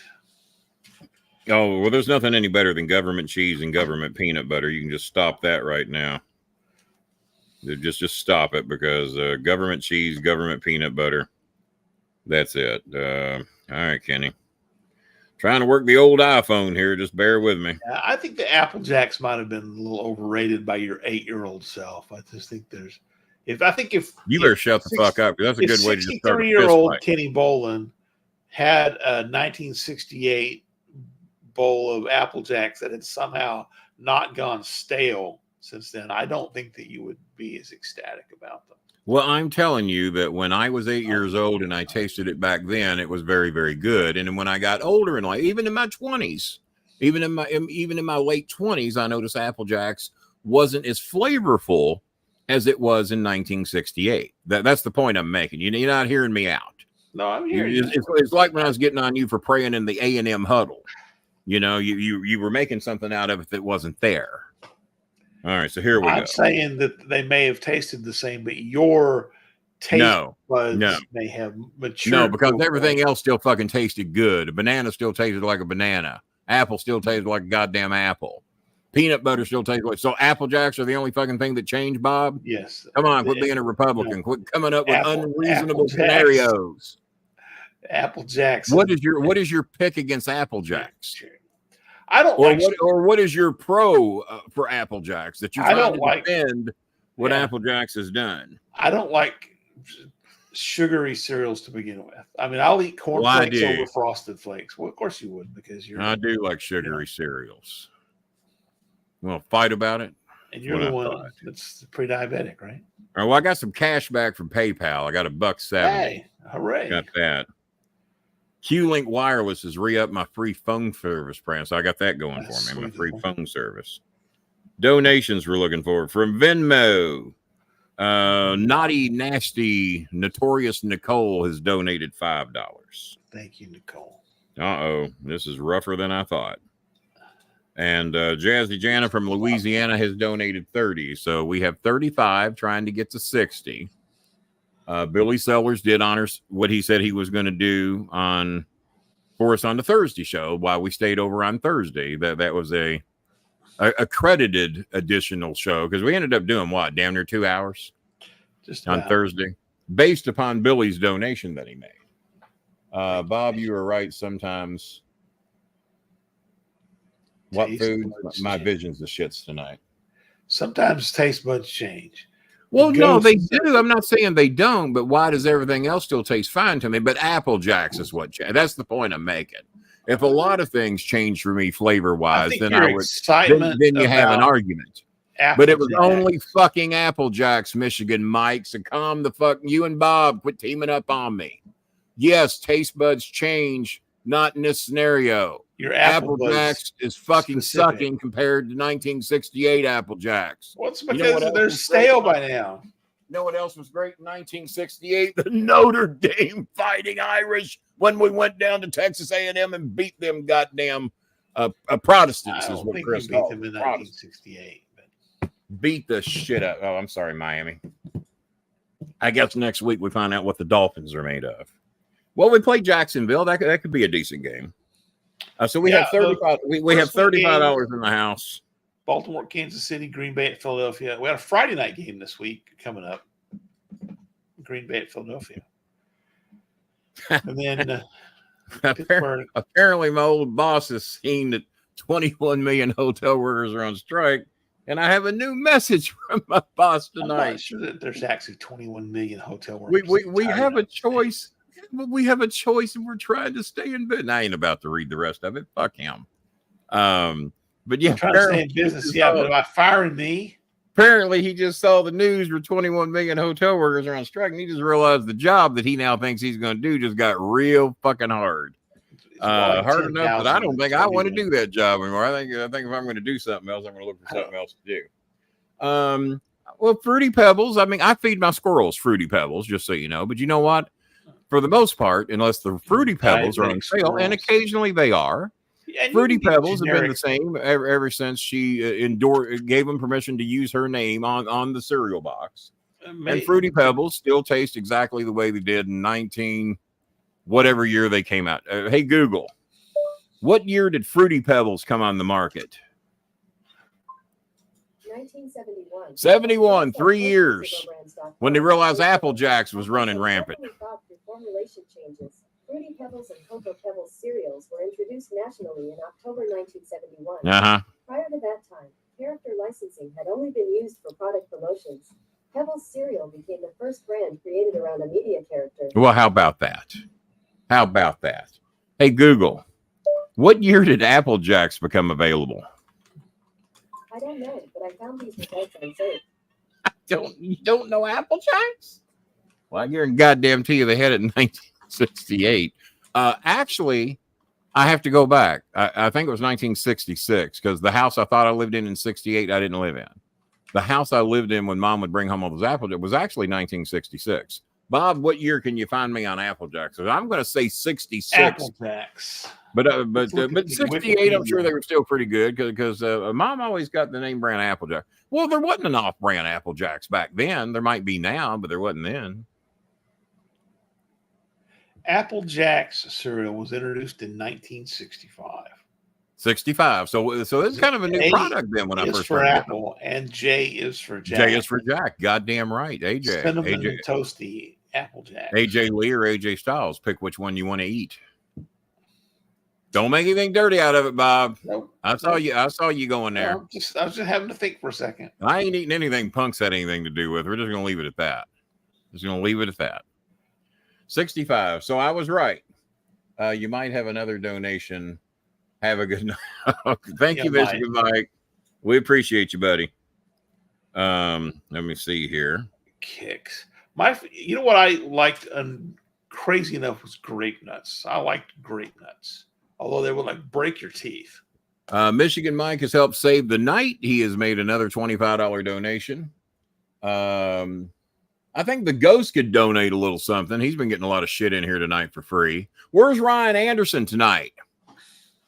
Oh, well, there's nothing any better than government cheese and government peanut butter. You can just stop that right now. Just stop it, because government cheese, government peanut butter. That's it. All right, Kenny. Trying to work the old iPhone here. Just bear with me. I think the Apple Jacks might have been a little overrated by your 8-year-old self. I just think if you better shut the fuck up, because that's a good way to just start a 63-year-old Kenny Bolin had a 1968 bowl of Apple Jacks that had somehow not gone stale since then, I don't think that you would be as ecstatic about them. Well, I'm telling you that when I was 8 years old and I tasted it back then, it was very, very good. And when I got older, and like even in my 20s, even in my late 20s, I noticed Apple Jacks wasn't as flavorful as it was in 1968. That's the point I'm making. You're not hearing me out. No, I'm hearing you. It's like when I was getting on you for praying in the A&M huddle. You were making something out of it that wasn't there. All right, so here we go. I'm saying that they may have tasted the same, but your taste buds may have matured. No, because everything else still fucking tasted good. A banana still tasted like a banana. Apple still tasted like a goddamn apple. Peanut butter still tastes like. So Apple Jacks are the only fucking thing that changed, Bob? Yes. Come on, quit being a Republican. Quit coming up with unreasonable scenarios. Apple Jacks. What is your pick against Apple Jacks? I don't what is your pro for Apple Jacks that you're trying to defend what Apple Jacks has done? I don't like sugary cereals to begin with. I mean, I'll eat corn flakes over Frosted Flakes. Well, of course you would, because I do like sugary cereals. You want to fight about it? And you're the one that's pre-diabetic, right? All right, well, I got some cash back from PayPal. I got $1.70. Hey, hooray! Got that. Q-Link Wireless has re-upped my free phone service plan, so I got that going for me. My free phone service. Donations we're looking for from Venmo. Naughty, nasty, notorious Nicole has donated $5. Thank you, Nicole. This is rougher than I thought. And Jazzy Jana from Louisiana has donated 30. So we have 35 trying to get to 60. Billy Sellers did honors what he said he was going to do for us on the Thursday show while we stayed over on Thursday. That was a accredited additional show because we ended up doing damn near 2 hours just on Thursday based upon Billy's donation that he made. Bob, you were right. Sometimes what food? My vision's the shits tonight. Sometimes taste buds change. Well, no, they do. I'm not saying they don't, but why does everything else still taste fine to me? But Apple Jacks is what that's the point I'm making. If a lot of things change for me flavor-wise, then I would. Then you have an argument. But it was only fucking Apple Jacks, Michigan, Mike. So calm the fuck. You and Bob quit teaming up on me. Yes, taste buds change, not in this scenario. Your Apple Jacks is fucking sucking compared to 1968 Apple Jacks. Well, it's because they're stale by now. You know what else was great in 1968? The Notre Dame Fighting Irish when we went down to Texas A&M and beat them goddamn Protestants. I don't think we beat them in 1968. But... Beat the shit out. Oh, I'm sorry, Miami. I guess next week we find out what the Dolphins are made of. Well, we played Jacksonville. That could be a decent game. So we have 35. We have $35 in the house. Baltimore, Kansas City, Green Bay at Philadelphia. We had a Friday night game this week coming up. Green Bay at Philadelphia. And then apparently my old boss has seen that 21 million hotel workers are on strike, and I have a new message from my boss tonight. I'm not sure that there's actually 21 million hotel workers. We have a choice. We have a choice, and we're trying to stay in business. I ain't about to read the rest of it. Fuck him. But yeah, I'm trying to stay in business. Yeah, but by firing me. Apparently, he just saw the news where 21 million hotel workers are on strike, and he just realized the job that he now thinks he's going to do just got real fucking hard. Hard enough that I don't think I want to do that job anymore. I think if I'm going to do something else, I'm going to look for something else to do. Well, Fruity Pebbles. I mean, I feed my squirrels Fruity Pebbles, just so you know. But you know what? For the most part, unless the Fruity Pebbles are on sale, and occasionally they are, Fruity Pebbles have been the same ever since she gave them permission to use her name on the cereal box. And Fruity Pebbles still taste exactly the way they did in 19 whatever year they came out. Hey, Google, what year did Fruity Pebbles come on the market? 1971. 71, 3 years. When they realized Apple Jacks was running rampant. Formulation changes. Fruity Pebbles and Cocoa Pebbles cereals were introduced nationally in October 1971. Prior to that time, character licensing had only been used for product promotions. Pebbles cereal became the first brand created around a media character. Well, how about that? How about that? Hey, Google, what year did Apple Jacks become available? I don't know, but I found these results on search. You don't know Apple Jacks? Well, I guarantee goddamn to you they had it in 1968. Actually, I have to go back. I think it was 1966 because the house I thought I lived in 68, I didn't live in. The house I lived in when Mom would bring home all those Apple Jacks was actually 1966. Bob, what year can you find me on Apple Jacks? I'm going to say 66. Apple Jacks. But 68, I'm sure they were still pretty good because Mom always got the name brand Apple Jack. Well, there wasn't an off-brand Apple Jacks back then. There might be now, but there wasn't then. Apple Jacks cereal was introduced in 1965. 65. So it's kind of a new product then when I first for Apple, and J is for Jack. J is for Jack. Goddamn right. AJ. Cinnamon Toasty Applejack. AJ Lee or AJ Styles. Pick which one you want to eat. Don't make anything dirty out of it, Bob. Nope. I saw you going there. I was just having to think for a second. I ain't eating anything Punk's had anything to do with. We're just gonna leave it at that. 65. So I was right. You might have another donation. Have a good night. Thank you, Michigan Mike. We appreciate you, buddy. Let me see here. Kicks. You know what I liked and crazy enough was grape nuts. I liked grape nuts, although they would like break your teeth. Michigan Mike has helped save the night. He has made another $25 donation. I think the Ghost could donate a little something. He's been getting a lot of shit in here tonight for free. Where's Ryan Anderson tonight?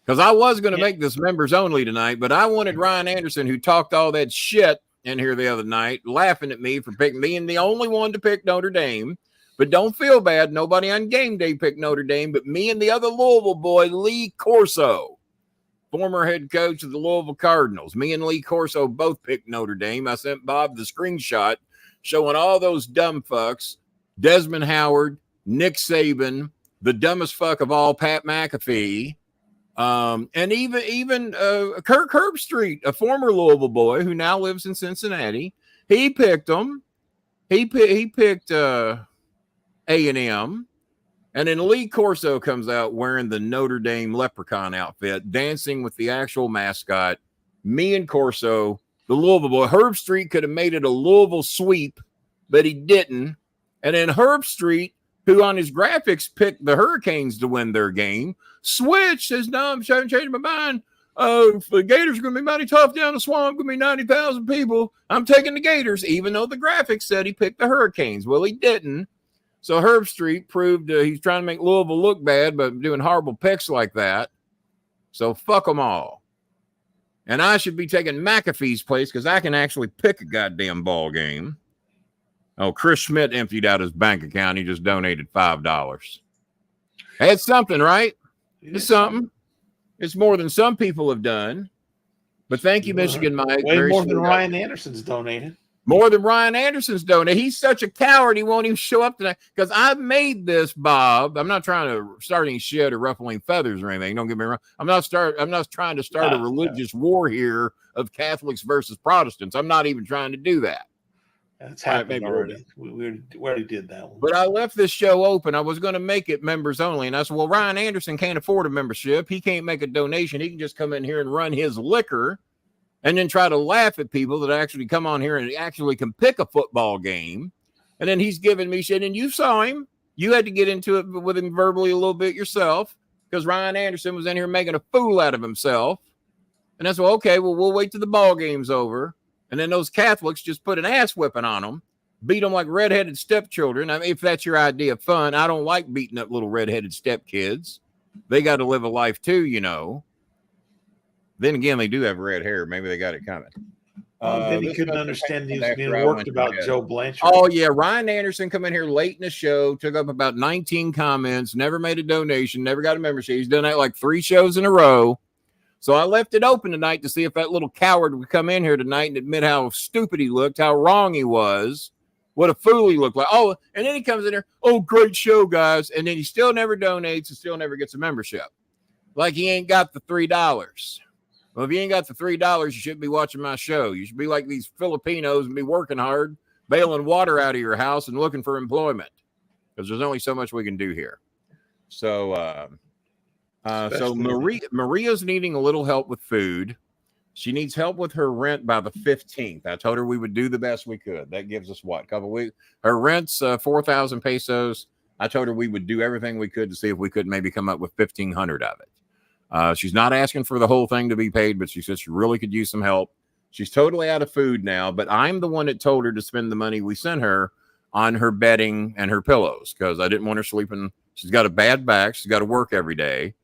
Because I was going to make this members only tonight, but I wanted Ryan Anderson, who talked all that shit in here the other night, laughing at me for picking me and the only one to pick Notre Dame. But don't feel bad. Nobody on game day picked Notre Dame, but me and the other Louisville boy, Lee Corso, former head coach of the Louisville Cardinals. Me and Lee Corso both picked Notre Dame. I sent Bob the screenshot showing all those dumb fucks, Desmond Howard, Nick Saban, the dumbest fuck of all, Pat McAfee, and even Kirk Herbstreit, a former Louisville boy who now lives in Cincinnati. He picked them. He picked A&M. And then Lee Corso comes out wearing the Notre Dame leprechaun outfit, dancing with the actual mascot. Me and Corso, the Louisville boy. Herbstreit could have made it a Louisville sweep, but he didn't. And then Herbstreit, who on his graphics picked the Hurricanes to win their game, switched, says, no, I'm changing my mind. The Gators are going to be mighty tough down the swamp, going to be 90,000 people. I'm taking the Gators, even though the graphics said he picked the Hurricanes. Well, he didn't. So Herbstreit proved he's trying to make Louisville look bad, but doing horrible picks like that. So fuck them all. And I should be taking McAfee's place because I can actually pick a goddamn ball game. Oh, Chris Schmidt emptied out his bank account. He just donated $5. It's something, right? It's something. It's more than some people have done. But thank you, Michigan Mike. Way more than Ryan Anderson's donated. More than Ryan Anderson's donated. He's such a coward, he won't even show up tonight. Because I've made this, Bob. I'm not trying to start any shit or ruffling feathers or anything. Don't get me wrong. I'm not trying to start a religious war here of Catholics versus Protestants. I'm not even trying to do that. That's happened already. We already did that one. But I left this show open. I was going to make it members only. And I said, well, Ryan Anderson can't afford a membership. He can't make a donation. He can just come in here and run his liquor and then try to laugh at people that actually come on here and actually can pick a football game. And then he's giving me shit. And you saw him. You had to get into it with him verbally a little bit yourself because Ryan Anderson was in here making a fool out of himself. And that's, well, okay, well, we'll wait till the ball game's over. And then those Catholics just put an ass whipping on them, beat them like redheaded stepchildren. I mean, if that's your idea of fun, I don't like beating up little redheaded stepkids. They got to live a life too, you know. Then again, they do have red hair. Maybe they got it coming. Then he couldn't understand he was being worked about Joe Blanchard. Oh, yeah. Ryan Anderson come in here late in the show, took up about 19 comments, never made a donation, never got a membership. He's done that like 3 shows in a row. So I left it open tonight to see if that little coward would come in here tonight and admit how stupid he looked, how wrong he was, what a fool he looked like. Oh, and then he comes in there, oh, great show, guys. And then he still never donates and still never gets a membership. Like he ain't got the $3. Well, if you ain't got the $3, you shouldn't be watching my show. You should be like these Filipinos and be working hard, bailing water out of your house and looking for employment because there's only so much we can do here. So, so Maria's needing a little help with food. She needs help with her rent by the 15th. I told her we would do the best we could. That gives us what, a couple of weeks? Her rent's 4,000 pesos. I told her we would do everything we could to see if we could maybe come up with 1,500 of it. She's not asking for the whole thing to be paid, but she says she really could use some help. She's totally out of food now, but I'm the one that told her to spend the money we sent her on her bedding and her pillows because I didn't want her sleeping. She's got a bad back. She's got to work every day.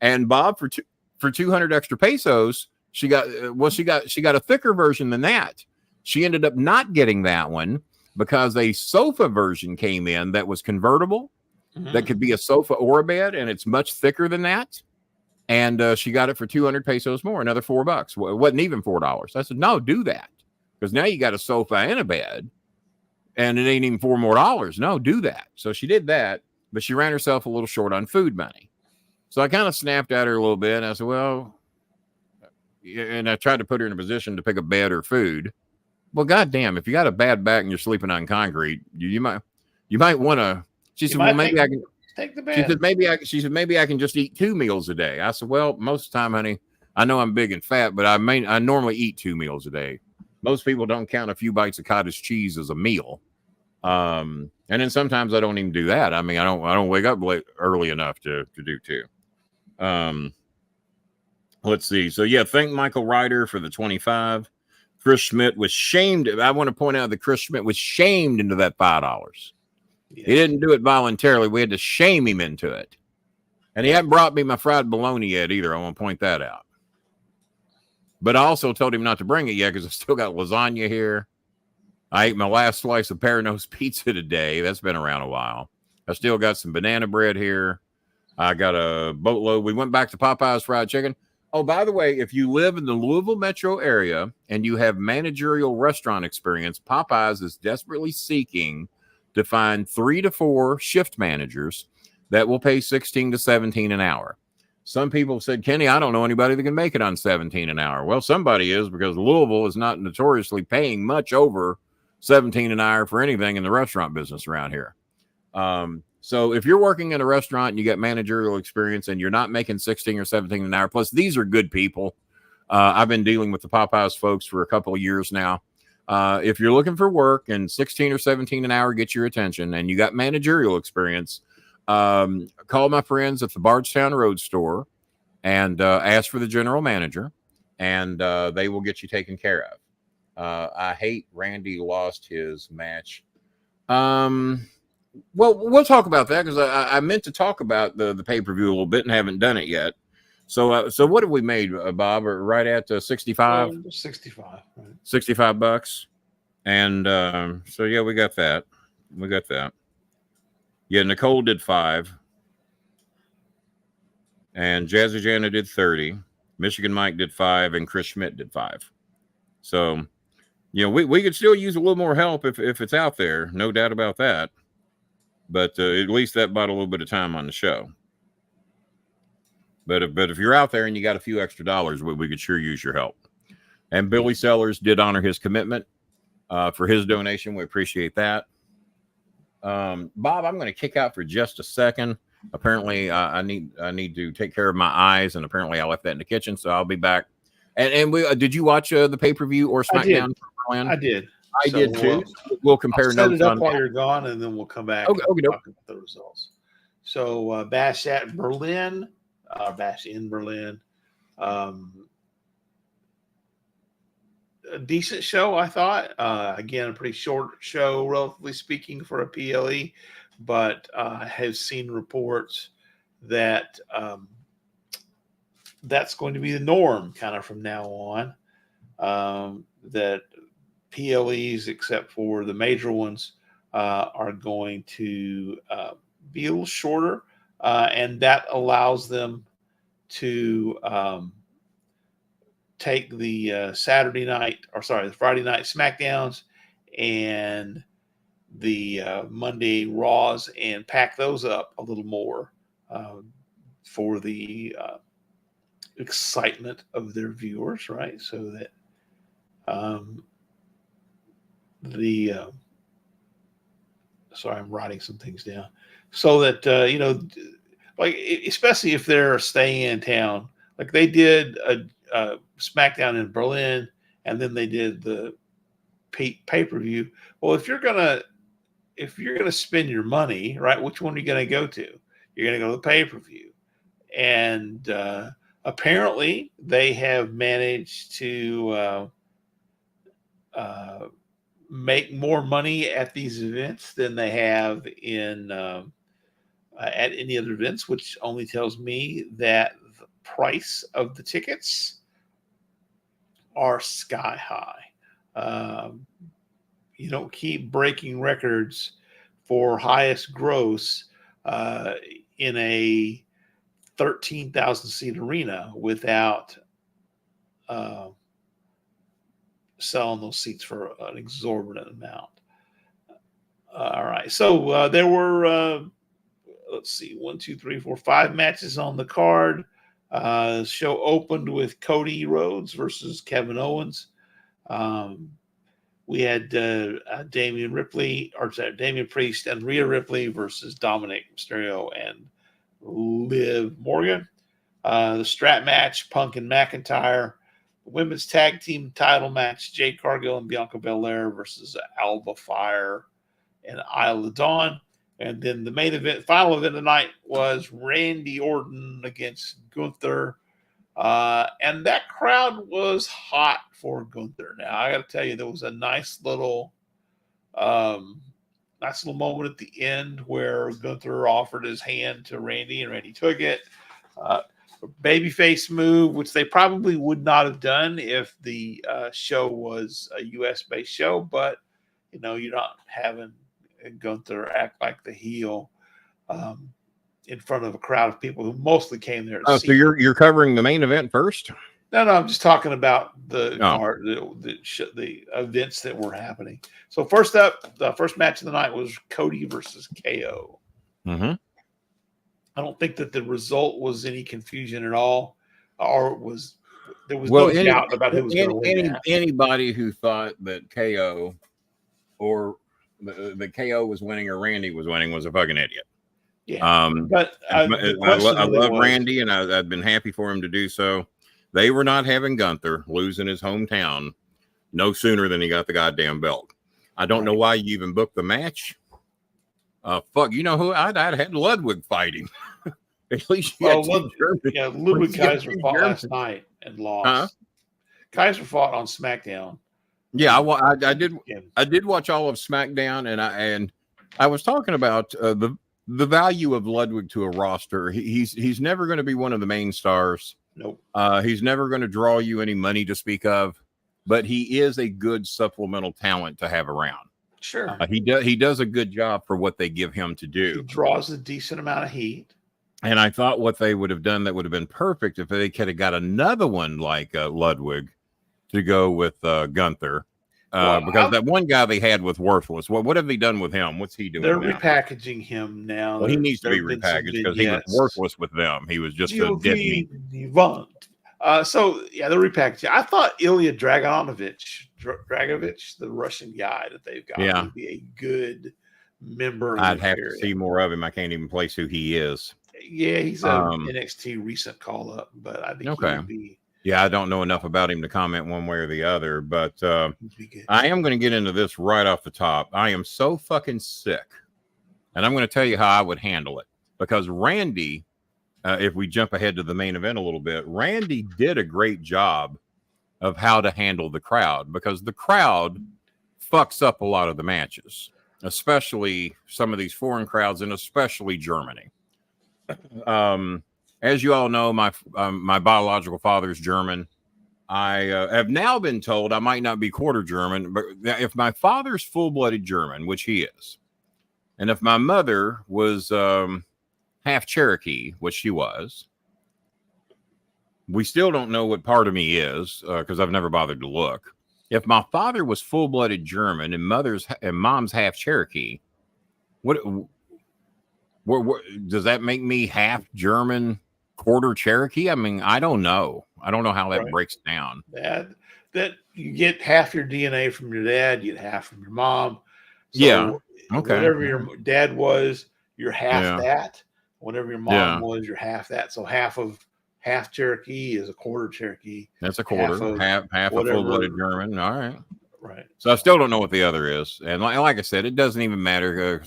And Bob, for 200 extra pesos, she got a thicker version than that. She ended up not getting that one because a sofa version came in that was convertible, that could be a sofa or a bed, and it's much thicker than that. And she got it for 200 pesos more, another $4. Well, it wasn't even $4. I said, no, do that. Because now you got a sofa and a bed. and it ain't even $4 more. No, do that. So she did that, but she ran herself a little short on food money. So I kind of snapped at her a little bit. And I said, well, and I tried to put her in a position to pick a bed or food. Well, goddamn, if you got a bad back and you're sleeping on concrete, you might want to. She said, well, maybe I can take the bed. She said, maybe I can just eat 2 meals a day. I said, well, most of the time, honey, I know I'm big and fat, but I normally eat 2 meals a day. Most people don't count a few bites of cottage cheese as a meal. And then sometimes I don't even do that. I mean, I don't wake up early enough to do 2. Let's see. So yeah, thank Michael Ryder for the 25. Chris Schmidt was shamed. I want to point out that Chris Schmidt was shamed into that $5. Yeah. He didn't do it voluntarily. We had to shame him into it. And he hadn't brought me my fried bologna yet either. I want to point that out. But I also told him not to bring it yet because I still got lasagna here. I ate my last slice of Paranos pizza today. That's been around a while. I still got some banana bread here. I got a boatload. We went back to Popeye's fried chicken. Oh, by the way, if you live in the Louisville metro area and you have managerial restaurant experience, Popeyes is desperately seeking to find 3 to 4 shift managers that will pay $16 to $17 an hour. Some people said, Kenny, I don't know anybody that can make it on $17 an hour. Well, somebody is, because Louisville is not notoriously paying much over $17 an hour for anything in the restaurant business around here. So if you're working in a restaurant and you get managerial experience and you're not making $16 or $17 an hour, plus these are good people. I've been dealing with the Popeyes folks for a couple of years now. If you're looking for work and $16 or $17 an hour gets your attention and you got managerial experience, call my friends at the Bardstown Road store and ask for the general manager, and they will get you taken care of. I hate Randy lost his match. Well, we'll talk about that because I meant to talk about the pay-per-view a little bit and haven't done it yet. So what have we made, Bob? Right at 65? 65. Right. $65. And so, yeah, we got that. Yeah, Nicole did 5. And Jazzy Jana did 30. Michigan Mike did 5. And Chris Schmidt did 5. So, you know, we could still use a little more help if it's out there. No doubt about that. But at least that bought a little bit of time on the show. But if you're out there and you got a few extra dollars, we could sure use your help. And Billy Sellers did honor his commitment for his donation. We appreciate that. Bob, I'm going to kick out for just a second. Apparently, I need to take care of my eyes, and apparently I left that in the kitchen, so I'll be back. And we did you watch the pay-per-view or SmackDown? I did. I did too. We'll compare I'll set notes it up on while that. you're gone, and then we'll come back Okay, and talk about the results. So Bash at Berlin, Bash in Berlin. A decent show, I thought. Again, a pretty short show, relatively speaking, for a PLE, but have seen reports that that's going to be the norm kind of from now on. That PLEs, except for the major ones, are going to be a little shorter, and that allows them to take the Friday night SmackDowns and the Monday Raws and pack those up a little more for the excitement of their viewers, right? So that sorry, I'm writing some things down so that like especially if they're staying in town, like they did a SmackDown in Berlin, and then they did the pay-per-view. Well, if you're gonna spend your money, right, which one are you gonna go to? You're gonna go to the pay-per-view, and apparently they have managed to make more money at these events than they have in at any other events, which only tells me that the price of the tickets are sky high. You don't keep breaking records for highest gross in a 13,000 seat arena without selling those seats for an exorbitant amount. All right. So there were, let's see, 5 matches on the card. The show opened with Cody Rhodes versus Kevin Owens. We had Damian Priest and Rhea Ripley versus Dominic Mysterio and Liv Morgan. The strap match, Punk and McIntyre. The women's tag team title match, Jade Cargill and Bianca Belair versus Alba Fire and Isla Dawn. And then the main event, final event of the night was Randy Orton against Gunther. And that crowd was hot for Gunther. Now, I got to tell you, there was a nice little moment at the end where Gunther offered his hand to Randy and Randy took it. Babyface move, which they probably would not have done if the show was a U.S.-based show, but, you know, you're not having Gunther act like the heel in front of a crowd of people who mostly came there to see. So you're covering the main event first? No, I'm just talking about the events that were happening. So first up, the first match of the night was Cody versus KO. Mm-hmm. I don't think that the result was any confusion at all, or there was no doubt about who was going to win. Anybody who thought that KO or the KO was winning or Randy was winning was a fucking idiot. Yeah, but I love Randy, and I've been happy for him to do so. They were not having Gunther lose in his hometown no sooner than he got the goddamn belt. I don't know why you even booked the match. You know who? I'd had Ludwig fight him. At least Ludwig Kaiser fought last night and lost. Huh? Kaiser fought on SmackDown. Yeah, I did watch all of SmackDown, and I was talking about the value of Ludwig to a roster. He's never going to be one of the main stars. Nope. He's never going to draw you any money to speak of, but he is a good supplemental talent to have around. Sure. He does a good job for what they give him to do. He draws a decent amount of heat. And I thought what they would have done that would have been perfect if they could have got another one like Ludwig to go with Gunther. Because that one guy they had was worthless. What have they done with him? What's he doing? They're now? repackaging him now. Well, he needs to be repackaged because he was worthless with them. He was just a dead meat. So they're repackaging. I thought Ilya Dragovich, the Russian guy that they've got, would be a good member. I'd have to see more of him. I can't even place who he is. Yeah, he's an NXT recent call up, but I think he would be. Yeah, I don't know enough about him to comment one way or the other, but I am going to get into this right off the top. I am so fucking sick, and I'm going to tell you how I would handle it. Because Randy, if we jump ahead to the main event a little bit, Randy did a great job of how to handle the crowd, because the crowd fucks up a lot of the matches, especially some of these foreign crowds, and especially Germany. As you all know, my biological father is German. I have now been told I might not be quarter German, but if my father's full-blooded German, which he is, and if my mother was half Cherokee, which she was, we still don't know what part of me is because I've never bothered to look. If my father was full-blooded German and mom's half Cherokee, what does that make me half German, quarter Cherokee? I mean, I don't know. I don't know how that breaks down. That you get half your DNA from your dad, you get half from your mom. So okay. Whatever your dad was, you're half that. Whatever your mom was, you're half that. So half Cherokee is a quarter Cherokee. That's a quarter. Half a full-blooded German. All right. Right. So I still don't know what the other is. And like I said, it doesn't even matter.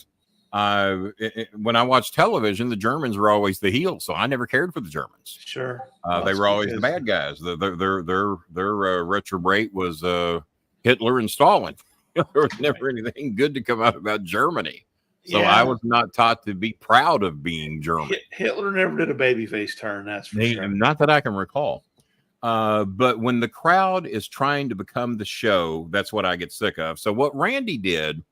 When I watch television, the Germans were always the heels, so I never cared for the Germans. Sure. They were always the bad guys. Their retrograde was Hitler and Stalin. There was never anything good to come out about Germany. So I was not taught to be proud of being German. Hitler never did a babyface turn, that's for sure. Not that I can recall. But when the crowd is trying to become the show, that's what I get sick of. So what Randy did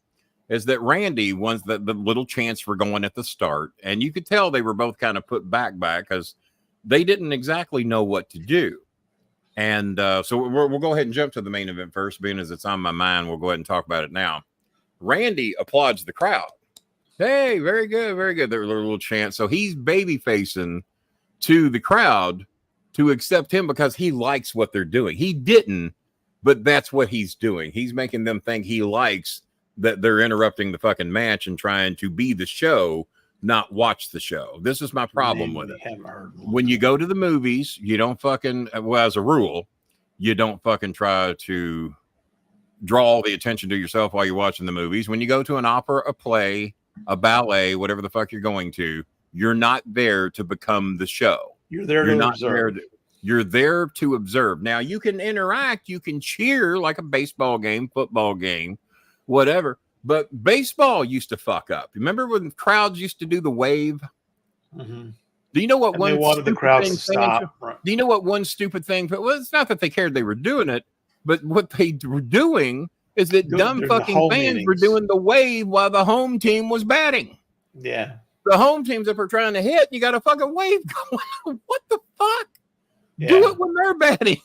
is that Randy wants the little chance for going at the start. And you could tell they were both kind of put back because they didn't exactly know what to do. And so we'll go ahead and jump to the main event first, being as it's on my mind. We'll go ahead and talk about it now. Randy applauds the crowd. Hey, very good, very good. Their little chant. So he's baby facing to the crowd to accept him because he likes what they're doing. He didn't, but that's what he's doing. He's making them think he likes that they're interrupting the fucking match and trying to be the show, not watch the show. This is my problem with it. When you go to the movies, you don't fucking, well, as a rule, you don't fucking try to draw all the attention to yourself while you're watching the movies. When you go to an opera, a play, a ballet, whatever the fuck you're going to, you're not there to become the show. You're there to observe. You're there to observe. Now, you can interact, you can cheer like a baseball game, football game, whatever. But baseball used to fuck up. Remember when crowds used to do the wave? Mm-hmm. Do you know what one wanted the crowd to stop? Do you know what one stupid thing? Well, it's not that they cared they were doing it, but what they were doing is that dumb fucking fans were doing the wave while the home team was batting. Yeah. The home teams, if they're trying to hit, you got a fucking wave going. What the fuck? Yeah. Do it when they're batting.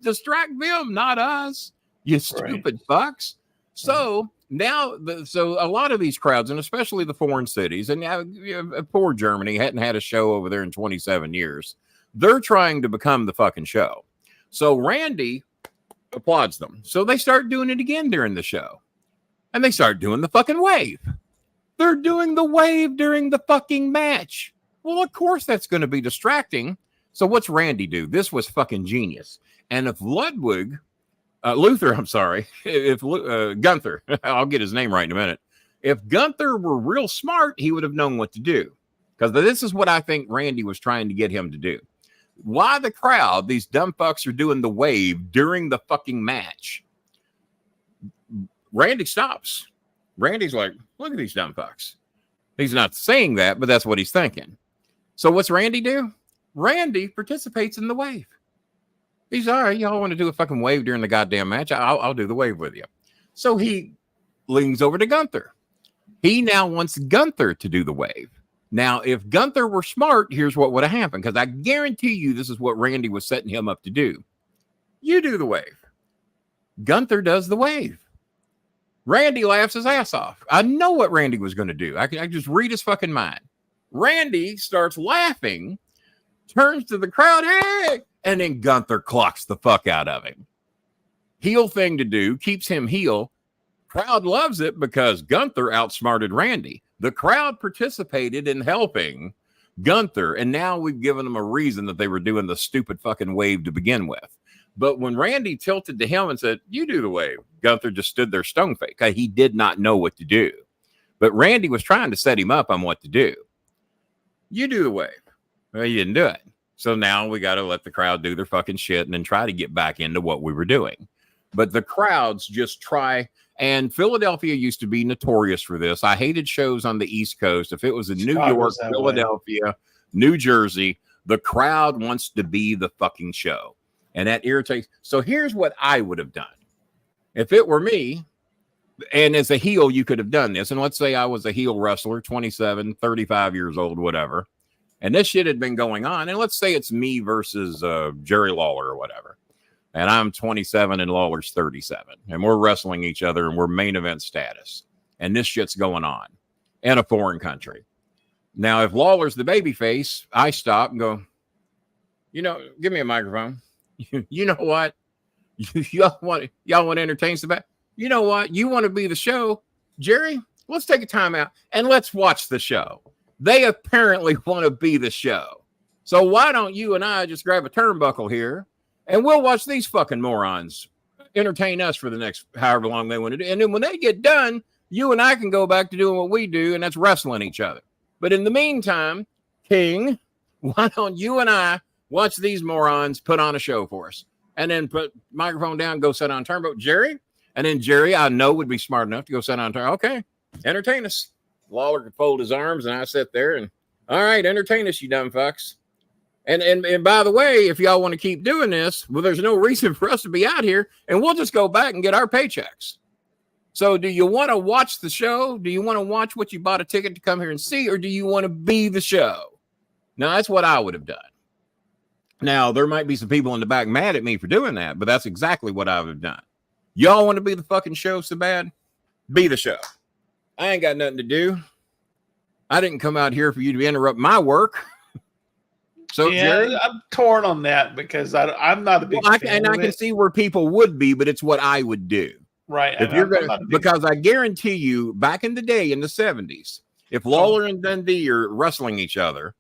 Distract them, not us. You stupid fucks. So now, so a lot of these crowds, and especially the foreign cities, and poor Germany hadn't had a show over there in 27 years. They're trying to become the fucking show. So Randy applauds them. So they start doing it again during the show. And they start doing the fucking wave. They're doing the wave during the fucking match. Well, of course that's going to be distracting. So what's Randy do? This was fucking genius. And if Luther, I'm sorry, if Gunther, I'll get his name right in a minute. If Gunther were real smart, he would have known what to do. Because this is what I think Randy was trying to get him to do. Why the crowd, these dumb fucks, are doing the wave during the fucking match? Randy stops. Randy's like, look at these dumb fucks. He's not saying that, but that's what he's thinking. So what's Randy do? Randy participates in the wave. He's all right. Y'all want to do a fucking wave during the goddamn match? I'll do the wave with you. So he leans over to Gunther. He now wants Gunther to do the wave. Now, if Gunther were smart, here's what would have happened. Because I guarantee you this is what Randy was setting him up to do. You do the wave. Gunther does the wave. Randy laughs his ass off. I know what Randy was going to do. I can just read his fucking mind. Randy starts laughing, turns to the crowd, hey, and then Gunther clocks the fuck out of him. Heel thing to do, keeps him heel. Crowd loves it because Gunther outsmarted Randy. The crowd participated in helping Gunther, and now we've given them a reason that they were doing the stupid fucking wave to begin with. But when Randy tilted to him and said, you do the wave, Gunther just stood there stone faced. He did not know what to do. But Randy was trying to set him up on what to do. You do the wave. Well, you didn't do it. So now we got to let the crowd do their fucking shit and then try to get back into what we were doing. But the crowds just try. And Philadelphia used to be notorious for this. I hated shows on the East Coast. If it was in New York, Philadelphia, New Jersey, the crowd wants to be the fucking show. And that irritates. So here's what I would have done. If it were me, and as a heel, you could have done this. And let's say I was a heel wrestler, 27, 35 years old, whatever. And this shit had been going on. And let's say it's me versus Jerry Lawler or whatever. And I'm 27 and Lawler's 37. And we're wrestling each other and we're main event status. And this shit's going on in a foreign country. Now, if Lawler's the babyface, I stop and go, give me a microphone. You know what? Y'all want to entertain somebody? You know what? You want to be the show? Jerry, let's take a time out and let's watch the show. They apparently want to be the show. So why don't you and I just grab a turnbuckle here and we'll watch these fucking morons entertain us for the next however long they want to do. And then when they get done, you and I can go back to doing what we do, and that's wrestling each other. But in the meantime, King, why don't you and I watch these morons put on a show for us? And then put microphone down, go sit on turnbuckle. Jerry? And then Jerry, I know, would be smart enough to go sit on turnbuckle. Okay, entertain us. Lawler could fold his arms, and I sit there and, all right, entertain us, you dumb fucks. And by the way, if y'all want to keep doing this, well, there's no reason for us to be out here, and we'll just go back and get our paychecks. So do you want to watch the show? Do you want to watch what you bought a ticket to come here and see, or do you want to be the show? Now, that's what I would have done. Now, there might be some people in the back mad at me for doing that, but that's exactly what I would have done. Y'all want to be the fucking show so bad? Be the show. I ain't got nothing to do. I didn't come out here for you to interrupt my work. So, Yeah, Jerry, I'm torn on that because I'm not a big fan I of can it. see where people would be, but it's what I would do. Right. If you're going to, because I guarantee you, back in the day in the 70s, if Lawler and Dundee are wrestling each other,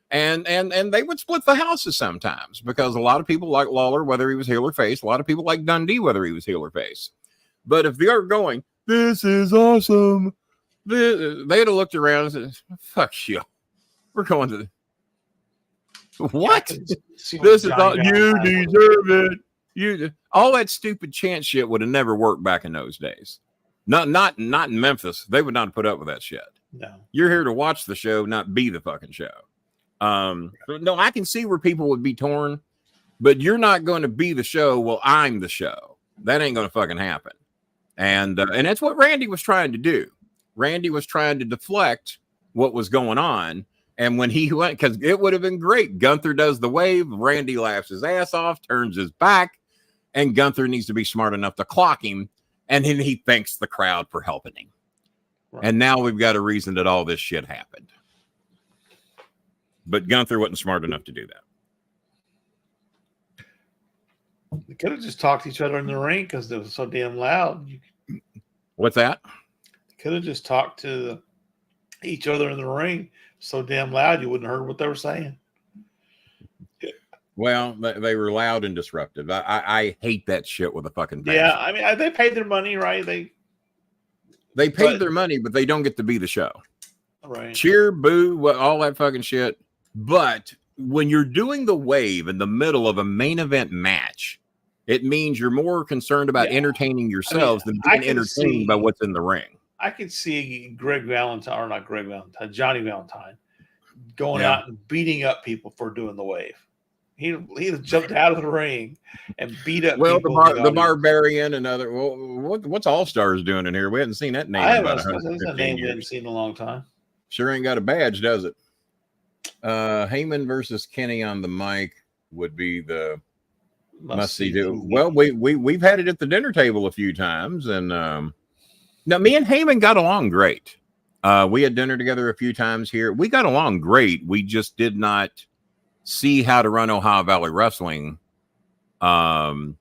and they would split the houses sometimes, because a lot of people like Lawler, whether he was heel or face. A lot of people like Dundee, whether he was heel or face. But if they're going, this is awesome, they'd have looked around and said, fuck you. We're going to what? This is all you deserve it. You all that stupid chant shit would have never worked back in those days. Not in Memphis. They would not have put up with that shit. No. You're here to watch the show, not be the fucking show. No, I can see where people would be torn, but you're not going to be the show. Well, I'm the show. That ain't going to fucking happen. And that's what Randy was trying to do. Randy was trying to deflect what was going on. And when he went, because it would have been great. Gunther does the wave. Randy laughs his ass off, turns his back, and Gunther needs to be smart enough to clock him. And then he thanks the crowd for helping him. Right. And now we've got a reason that all this shit happened. But Gunther wasn't smart enough to do that. They could have just talked to each other in the ring because it was so damn loud. What's that? They could have just talked to each other in the ring so damn loud you wouldn't have heard what they were saying. Well, they were loud and disruptive. I hate that shit with a fucking passion. Yeah, I mean, they paid their money, right? They paid their money, but they don't get to be the show. Right. Cheer, boo, all that fucking shit. But when you're doing the wave in the middle of a main event match, it means you're more concerned about entertaining yourselves than being entertained by what's in the ring. I could see Johnny Valentine going out and beating up people for doing the wave. He'd jumped out of the ring and beat up. Well, the Barbarian and other. Well, what's All Stars doing in here? We hadn't seen that name in about 115 years. We haven't seen in a long time. Sure ain't got a badge, does it? Heyman versus Kenny on the mic would be the must see do. Well, we've had it at the dinner table a few times, and now me and Heyman got along great. We had dinner together a few times here. We got along great. We just did not see how to run Ohio Valley Wrestling. And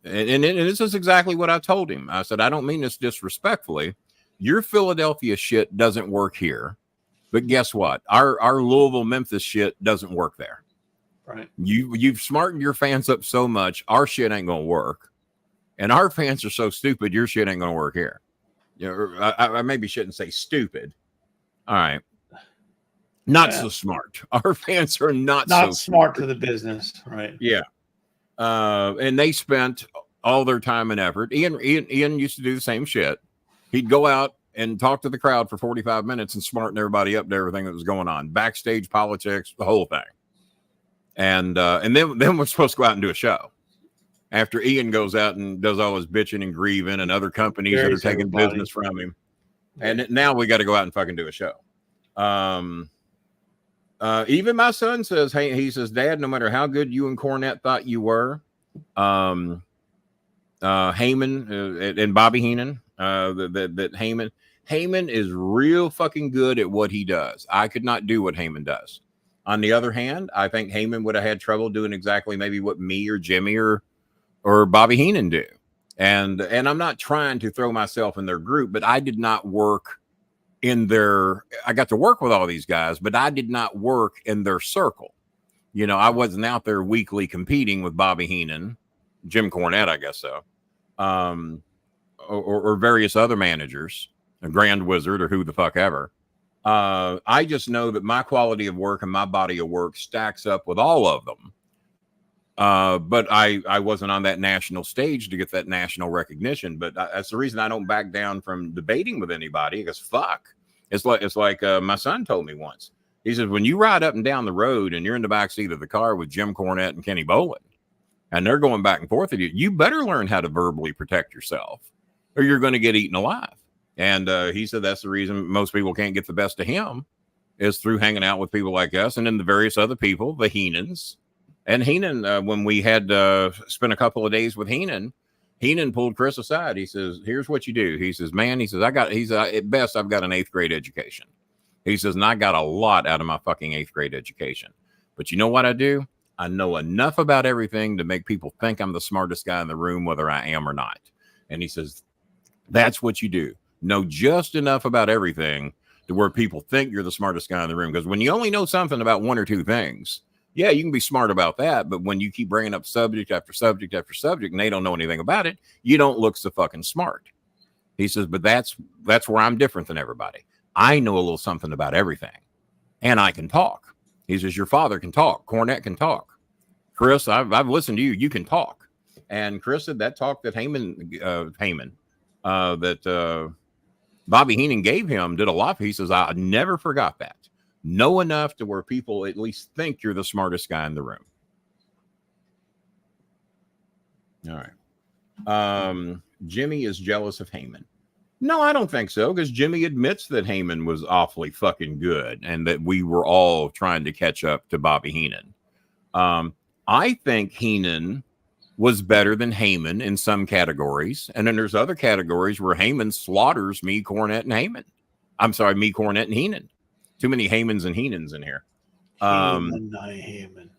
this is exactly what I told him. I said, I don't mean this disrespectfully. Your Philadelphia shit doesn't work here. But guess what? Our Louisville, Memphis shit doesn't work there. Right. You've smartened your fans up so much, our shit ain't going to work. And our fans are so stupid, your shit ain't going to work here. You know, I maybe shouldn't say stupid. All right. Not so smart. Our fans are not so smart to the business, right? Yeah. And they spent all their time and effort. Ian used to do the same shit. He'd go out and talk to the crowd for 45 minutes and smarten everybody up to everything that was going on. Backstage politics, the whole thing. And then we're supposed to go out and do a show. After Ian goes out and does all his bitching and grieving and other companies that are taking business from him. And now we got to go out and fucking do a show. Even my son says, hey, he says, Dad, no matter how good you and Cornette thought you were, Heyman and Bobby Heenan, that Heyman is real fucking good at what he does. I could not do what Heyman does. On the other hand, I think Heyman would have had trouble doing exactly maybe what me or Jimmy or Bobby Heenan do. And I'm not trying to throw myself in their group, but I did not work I got to work with all these guys, but I did not work in their circle. You know, I wasn't out there weekly competing with Bobby Heenan, Jim Cornette, I guess so, or various other managers, a Grand Wizard or who the fuck ever. I just know that my quality of work and my body of work stacks up with all of them. But I wasn't on that national stage to get that national recognition. But that's the reason I don't back down from debating with anybody, because fuck. It's like my son told me once. He said, when you ride up and down the road and you're in the backseat of the car with Jim Cornette and Kenny Bolin, and they're going back and forth with you, you better learn how to verbally protect yourself or you're going to get eaten alive. And he said that's the reason most people can't get the best of him is through hanging out with people like us and then the various other people, the Heenans. And Heenan, when we had spent a couple of days with Heenan, Heenan pulled Chris aside. He says, here's what you do. He says, man, he says, at best, I've got an 8th grade education. He says, and I got a lot out of my fucking 8th grade education. But you know what I do? I know enough about everything to make people think I'm the smartest guy in the room, whether I am or not. And he says, that's what you do. Know just enough about everything to where people think you're the smartest guy in the room. Because when you only know something about 1 or 2 things, yeah, you can be smart about that. But when you keep bringing up subject after subject after subject and they don't know anything about it, you don't look so fucking smart. He says, but that's where I'm different than everybody. I know a little something about everything and I can talk. He says, your father can talk. Cornette can talk. Chris, I've listened to you. You can talk. And Chris said that talk that Bobby Heenan gave him did a lot. He says, I never forgot that. Know enough to where people at least think you're the smartest guy in the room. All right. Jimmy is jealous of Heyman. No, I don't think so, because Jimmy admits that Heyman was awfully fucking good and that we were all trying to catch up to Bobby Heenan. I think Heenan was better than Heyman in some categories. And then there's other categories where Heyman slaughters me, Cornette, and Heyman. I'm sorry, me, Cornette, and Heenan. Too many Heymans and Heenans in here. Heyman.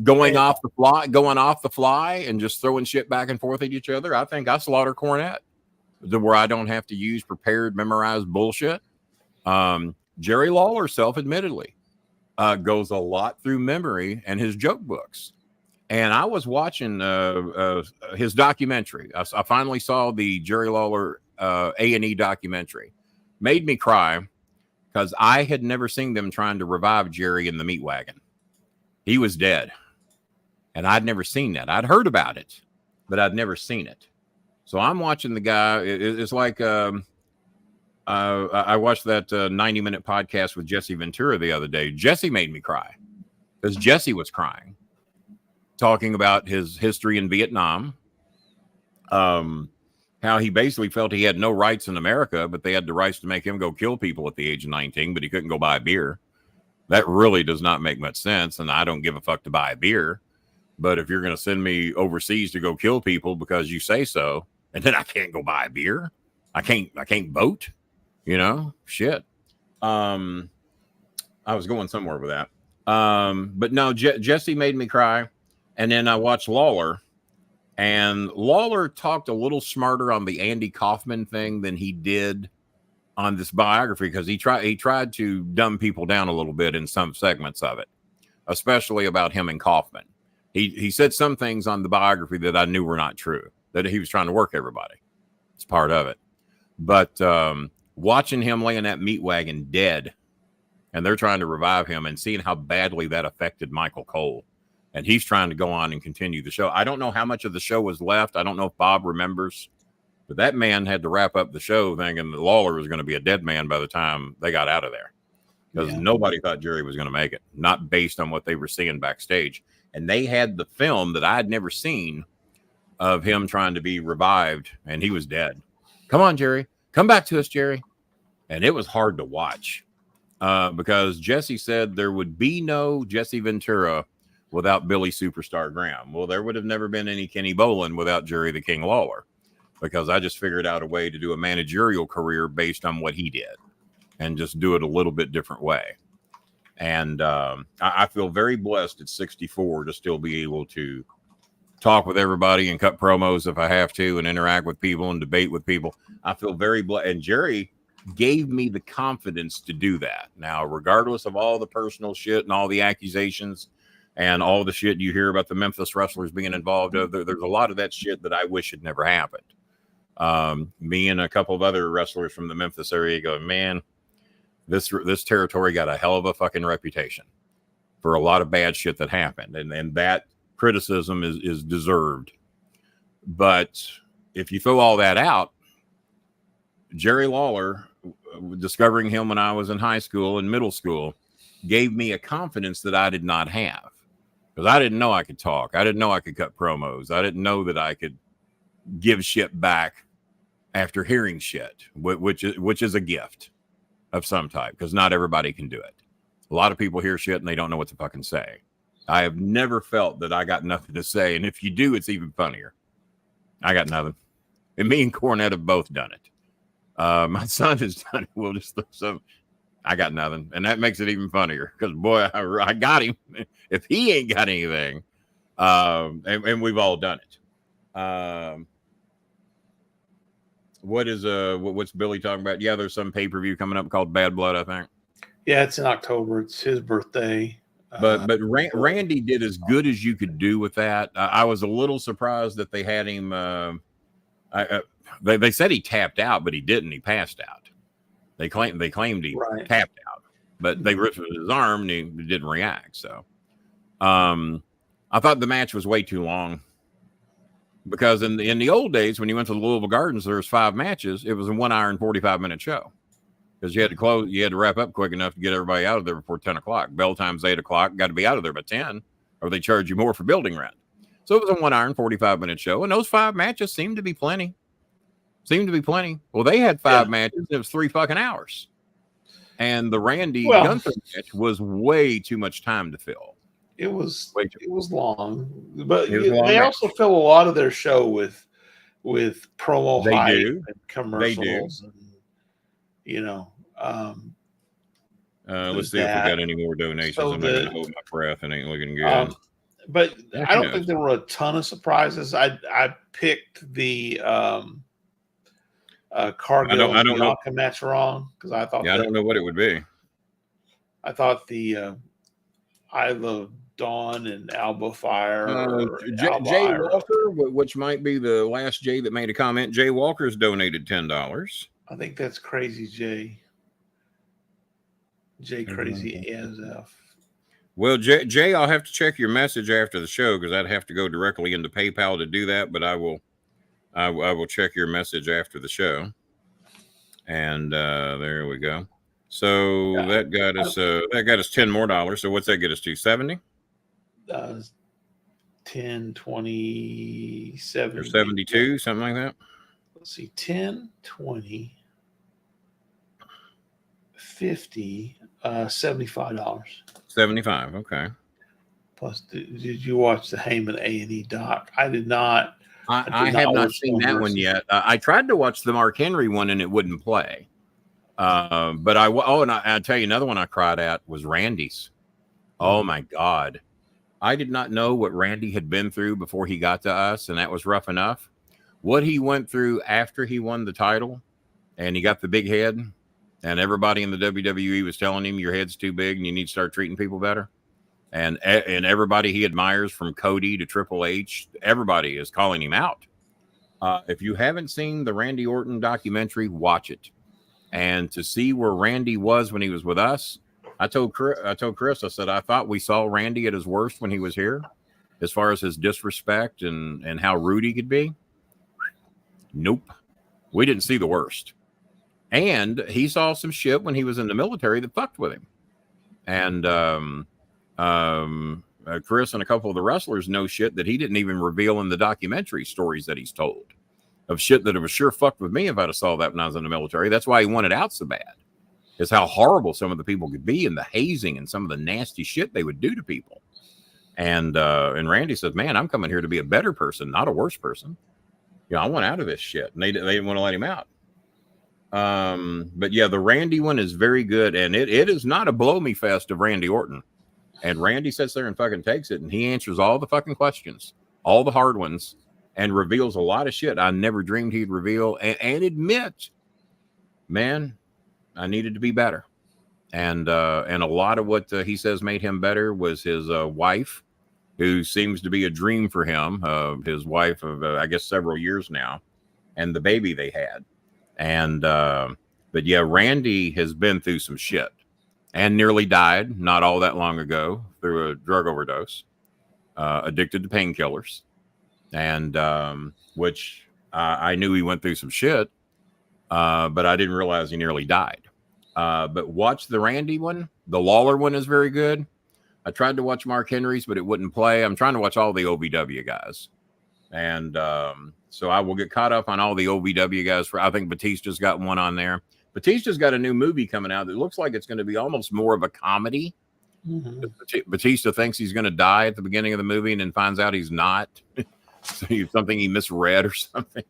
Going off the fly and just throwing shit back and forth at each other. I think I slaughter Cornette where I don't have to use prepared, memorized bullshit. Jerry Lawler, self-admittedly, goes a lot through memory and his joke books. And I was watching his documentary. I finally saw the Jerry Lawler A&E documentary. Made me cry because I had never seen them trying to revive Jerry in the meat wagon. He was dead. And I'd never seen that. I'd heard about it, but I'd never seen it. So I'm watching the guy. It's like I watched that 90-minute podcast with Jesse Ventura the other day. Jesse made me cry because Jesse was crying, talking about his history in Vietnam, how he basically felt he had no rights in America, but they had the rights to make him go kill people at the age of 19, but he couldn't go buy a beer. That really does not make much sense, and I don't give a fuck to buy a beer. But if you're going to send me overseas to go kill people because you say so, and then I can't go buy a beer, I can't vote, you know, shit. I was going somewhere with that. But no, Jesse made me cry. And then I watched Lawler, and Lawler talked a little smarter on the Andy Kaufman thing than he did on this biography, because he tried to dumb people down a little bit in some segments of it, especially about him and Kaufman. He said some things on the biography that I knew were not true, that he was trying to work everybody. It's part of it. But watching him lay in that meat wagon dead, and they're trying to revive him, and seeing how badly that affected Michael Cole, and he's trying to go on and continue the show. I don't know how much of the show was left. I don't know if Bob remembers, but that man had to wrap up the show thinking that Lawler was going to be a dead man by the time they got out of there, because nobody thought Jerry was going to make it, not based on what they were seeing backstage. And they had the film that I had never seen of him trying to be revived, and he was dead. Come on, Jerry. Come back to us, Jerry. And it was hard to watch because Jesse said there would be no Jesse Ventura without Billy Superstar Graham. Well, there would have never been any Kenny Bolin without Jerry the King Lawler, because I just figured out a way to do a managerial career based on what he did and just do it a little bit different way. And I feel very blessed at 64 to still be able to talk with everybody and cut promos if I have to, and interact with people and debate with people. I feel very blessed. And Jerry gave me the confidence to do that. Now, regardless of all the personal shit and all the accusations and all the shit you hear about the Memphis wrestlers being involved, there's a lot of that shit that I wish had never happened. Me and a couple of other wrestlers from the Memphis area go, man, this territory got a hell of a fucking reputation for a lot of bad shit that happened. And that criticism is deserved. But if you throw all that out, Jerry Lawler, discovering him when I was in high school and middle school, gave me a confidence that I did not have, because I didn't know I could talk. I didn't know I could cut promos. I didn't know that I could give shit back after hearing shit, which is a gift of some type, because not everybody can do it. A lot of people hear shit and they don't know what to fucking say. I have never felt that I got nothing to say, and if you do, it's even funnier. I got nothing. And me and Cornette have both done it. My son has done it. We'll just so I got nothing, and that makes it even funnier because boy, I got him. If he ain't got anything, and we've all done it. What's Billy talking about? Yeah, there's some pay-per-view coming up called Bad Blood, I think. Yeah, it's in October. It's his birthday. But Randy did as good as you could do with that. I was a little surprised that they had him. They said he tapped out, but he didn't. He passed out. They claimed he tapped out, but they ripped his arm and he didn't react. So, I thought the match was way too long. Because in the old days, when you went to the Louisville Gardens, there was 5 matches. It was a 1 hour and 45-minute show because you had to wrap up quick enough to get everybody out of there before 10 o'clock. Bell time's 8 o'clock. Got to be out of there by 10, or they charge you more for building rent. So it was a 1 hour and 45-minute show, and those 5 matches seemed to be plenty. Well, they had 5 matches. And it was 3 fucking hours, and the Randy Gunther match was way too much time to fill. It was long, but they also fill a lot of their show with promo hype and commercials. And, let's see if we got any more donations. I'm not going to hold my breath. It ain't looking good. But I don't think there were a ton of surprises. I picked the Cargill Bianca match wrong because I thought. Yeah, I don't know what it would be. I thought the Isla Dawn and Alba Fire. Jay Walker, which might be the last Jay that made a comment. Jay Walker's donated $10. I think that's Crazy Jay. Jay Crazy ASF. Well, Jay, I'll have to check your message after the show because I'd have to go directly into PayPal to do that. But I will check your message after the show. And there we go. So that got us $10 more. So what's that get us to? 70? 10, 20, 70. Or 72, something like that. Let's see, 10, 20, 50, $75. 75, okay. Plus, did you watch the Heyman A&E doc? I did not. I have not seen that one yet. I tried to watch the Mark Henry one and it wouldn't play. But I'll tell you another one I cried at was Randy's. Oh my God. I did not know what Randy had been through before he got to us, and that was rough enough. What he went through after he won the title and he got the big head, and everybody in the WWE was telling him your head's too big and you need to start treating people better. And everybody he admires, from Cody to Triple H, everybody is calling him out. If you haven't seen the Randy Orton documentary, watch it. And to see where Randy was when he was with us, I told Chris, I said, I thought we saw Randy at his worst when he was here, as far as his disrespect and how rude he could be. Nope. We didn't see the worst. And he saw some shit when he was in the military that fucked with him. And Chris and a couple of the wrestlers know shit that he didn't even reveal in the documentary stories that he's told, of shit that it was sure fucked with me if I'd have saw that when I was in the military. That's why he wanted out so bad, is how horrible some of the people could be and the hazing and some of the nasty shit they would do to people. And Randy says, man, I'm coming here to be a better person, not a worse person. I want out of this shit. And they didn't want to let him out. But yeah, the Randy one is very good. And it is not a blow me fest of Randy Orton. And Randy sits there and fucking takes it. And he answers all the fucking questions, all the hard ones, and reveals a lot of shit I never dreamed he'd reveal and admit, man, I needed to be better. And a lot of what he says made him better was his wife, who seems to be a dream for him, his wife of, I guess, several years now, and the baby they had. And, but yeah, Randy has been through some shit and nearly died not all that long ago through a drug overdose, addicted to painkillers. And which I knew he went through some shit, but I didn't realize he nearly died. But watch the Randy one. The Lawler one is very good. I tried to watch Mark Henry's, but it wouldn't play. I'm trying to watch all the OVW guys. And so I will get caught up on all the OVW guys. I think Batista's got one on there. Batista's got a new movie coming out that looks like it's going to be almost more of a comedy. Mm-hmm. Batista thinks he's going to die at the beginning of the movie and then finds out he's not. something he misread or something.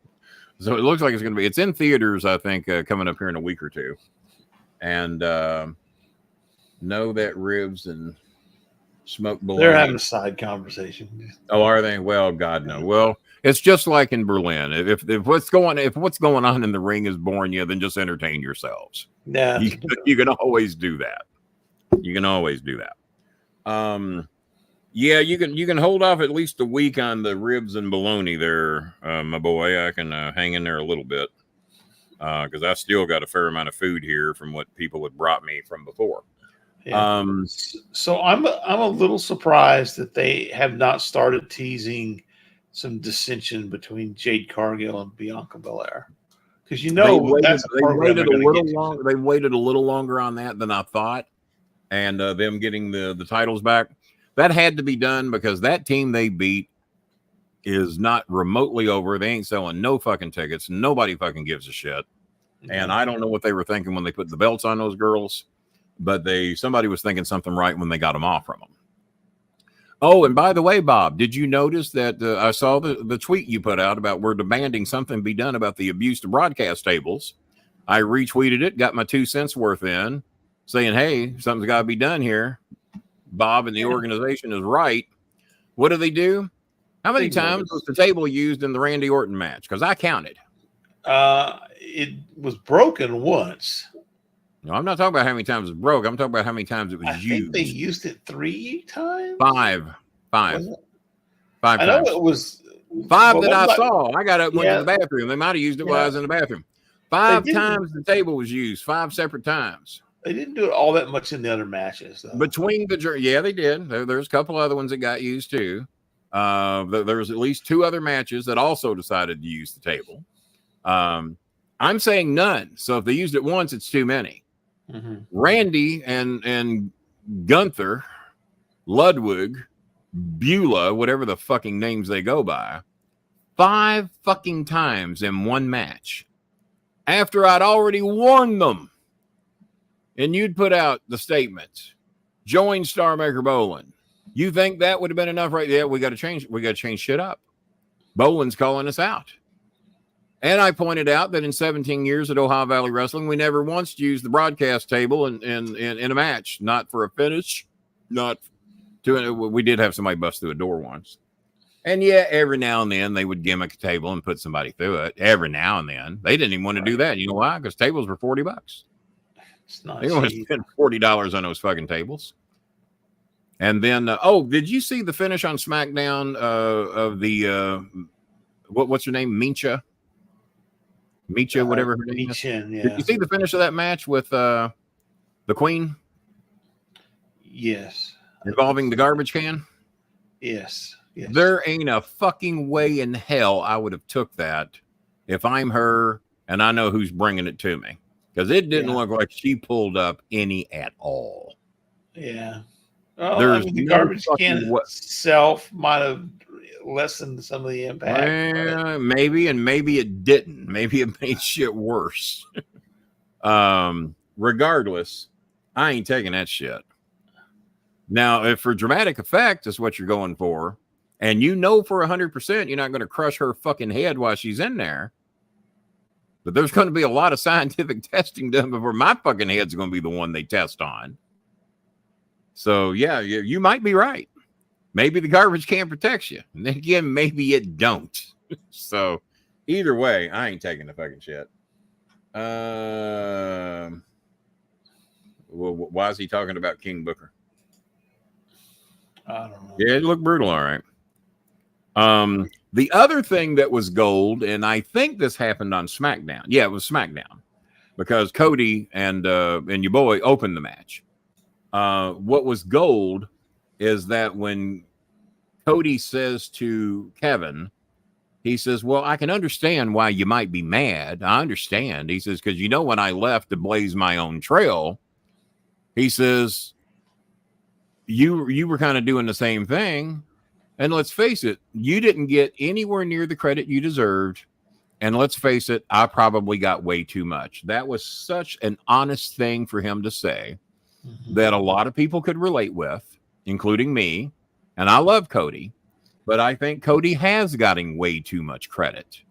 So it looks like it's going to be. It's in theaters, I think, coming up here in a week or two. And know that ribs and smoked bologna. They're having a side conversation. Oh, are they? Well, God no. Well, it's just like in Berlin. If what's going on in the ring is boring you, then just entertain yourselves. Yeah, you can always do that. You can always do that. Yeah, you can hold off at least a week on the ribs and bologna there, my boy. I can hang in there a little bit because I still got a fair amount of food here from what people had brought me from before. yeah. So I'm a little surprised that they have not started teasing some dissension between Jade Cargill and Bianca Belair, because they waited a little longer. They waited a little longer on that than I thought, and them getting the titles back. That had to be done because that team they beat is not remotely over. They ain't selling no fucking tickets. Nobody fucking gives a shit. And I don't know what they were thinking when they put the belts on those girls, but somebody was thinking something right when they got them off from them. Oh, and by the way, Bob, did you notice that I saw the tweet you put out about we're demanding something be done about the abuse to broadcast tables? I retweeted it, got my 2 cents worth in, saying, hey, something's got to be done here. Bob and the organization is right. What do? How many times was the table used in the Randy Orton match? Because I counted. It was broken once. No, I'm not talking about how many times it broke. I'm talking about how many times it was used. I think they used it 3 times. Five I times. know it was 5 that I saw. I got up, went to the bathroom. They might have used it while I was in the bathroom. 5 times the table was used. 5 separate times. They didn't do it all that much in the other matches, though. Between they did. There's a couple other ones that got used too. There's at least 2 other matches that also decided to use the table. I'm saying none. So if they used it once, it's too many. Mm-hmm. Randy and Gunther, Ludwig, Beulah, whatever the fucking names they go by, 5 fucking times in one match after I'd already warned them. And you'd put out the statement, join Star Maker Bowling. You think that would have been enough, right? Yeah, we got to change. We got to change shit up. Bowling's calling us out. And I pointed out that in 17 years at Ohio Valley Wrestling, we never once used the broadcast table in a match, not for a finish, not to. We did have somebody bust through a door once. And yeah, every now and then they would gimmick a table and put somebody through it. Every now and then. They didn't even want to do that. You know why? Because tables were $40. It's not. They want to spend $40 on those fucking tables. And then, did you see the finish on SmackDown of the what's her name, Micha, whatever her name is? Yeah. Did you see the finish of that match with the Queen? Yes. Involving the garbage can? Yes. There ain't a fucking way in hell I would have took that if I'm her and I know who's bringing it to me. Because it didn't look like she pulled up any at all. Yeah. Well, the garbage can itself might have lessened some of the impact. Maybe, and maybe it didn't. Maybe it made shit worse. Regardless, I ain't taking that shit. Now, if for dramatic effect is what you're going for, and you know for 100% you're not going to crush her fucking head while she's in there, but there's going to be a lot of scientific testing done before my fucking head's going to be the one they test on. So, yeah, you might be right. Maybe the garbage can protects you. And then again, maybe it don't. So, either way, I ain't taking the fucking shit. Why is he talking about King Booker? I don't know. Yeah, it looked brutal, all right. The other thing that was gold, and I think this happened on SmackDown. Yeah, it was SmackDown because Cody and your boy opened the match. What was gold is that when Cody says to Kevin, he says, well, I can understand why you might be mad. I understand. He says, because when I left to blaze my own trail, he says, you were kind of doing the same thing. And let's face it, you didn't get anywhere near the credit you deserved. And let's face it, I probably got way too much. That was such an honest thing for him to say that a lot of people could relate with, including me. And I love Cody. But I think Cody has gotten way too much credit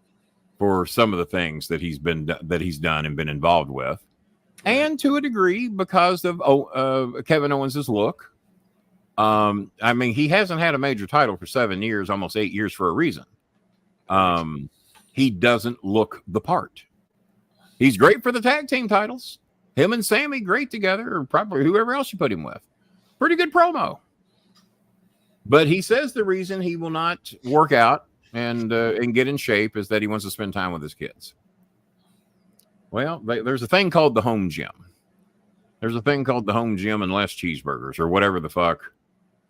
for some of the things that he's done and been involved with, and to a degree because of Kevin Owens' look. I mean, he hasn't had a major title for 7 years, almost 8 years, for a reason. He doesn't look the part. He's great for the tag team titles. Him and Sammy, great together, or probably whoever else you put him with. Pretty good promo. But he says the reason he will not work out and get in shape is that he wants to spend time with his kids. Well, there's a thing called the home gym. There's a thing called the home gym and less cheeseburgers or whatever the fuck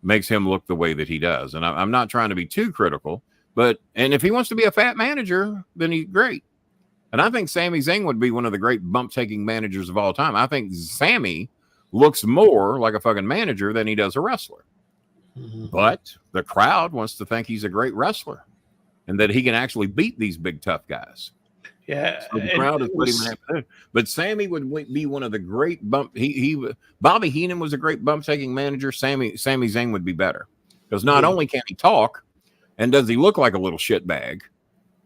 makes him look the way that he does. And I'm not trying to be too critical, and if he wants to be a fat manager, then he's great. And I think Sami Zayn would be one of the great bump-taking managers of all time. I think Sammy looks more like a fucking manager than he does a wrestler. Mm-hmm. But the crowd wants to think he's a great wrestler and that he can actually beat these big, tough guys. Yeah. So the crowd is putting him in. But Sammy would be one of the great Bobby Heenan was a great bump-taking manager. Sami Zayn would be better. Because not only can he talk and does he look like a little shitbag,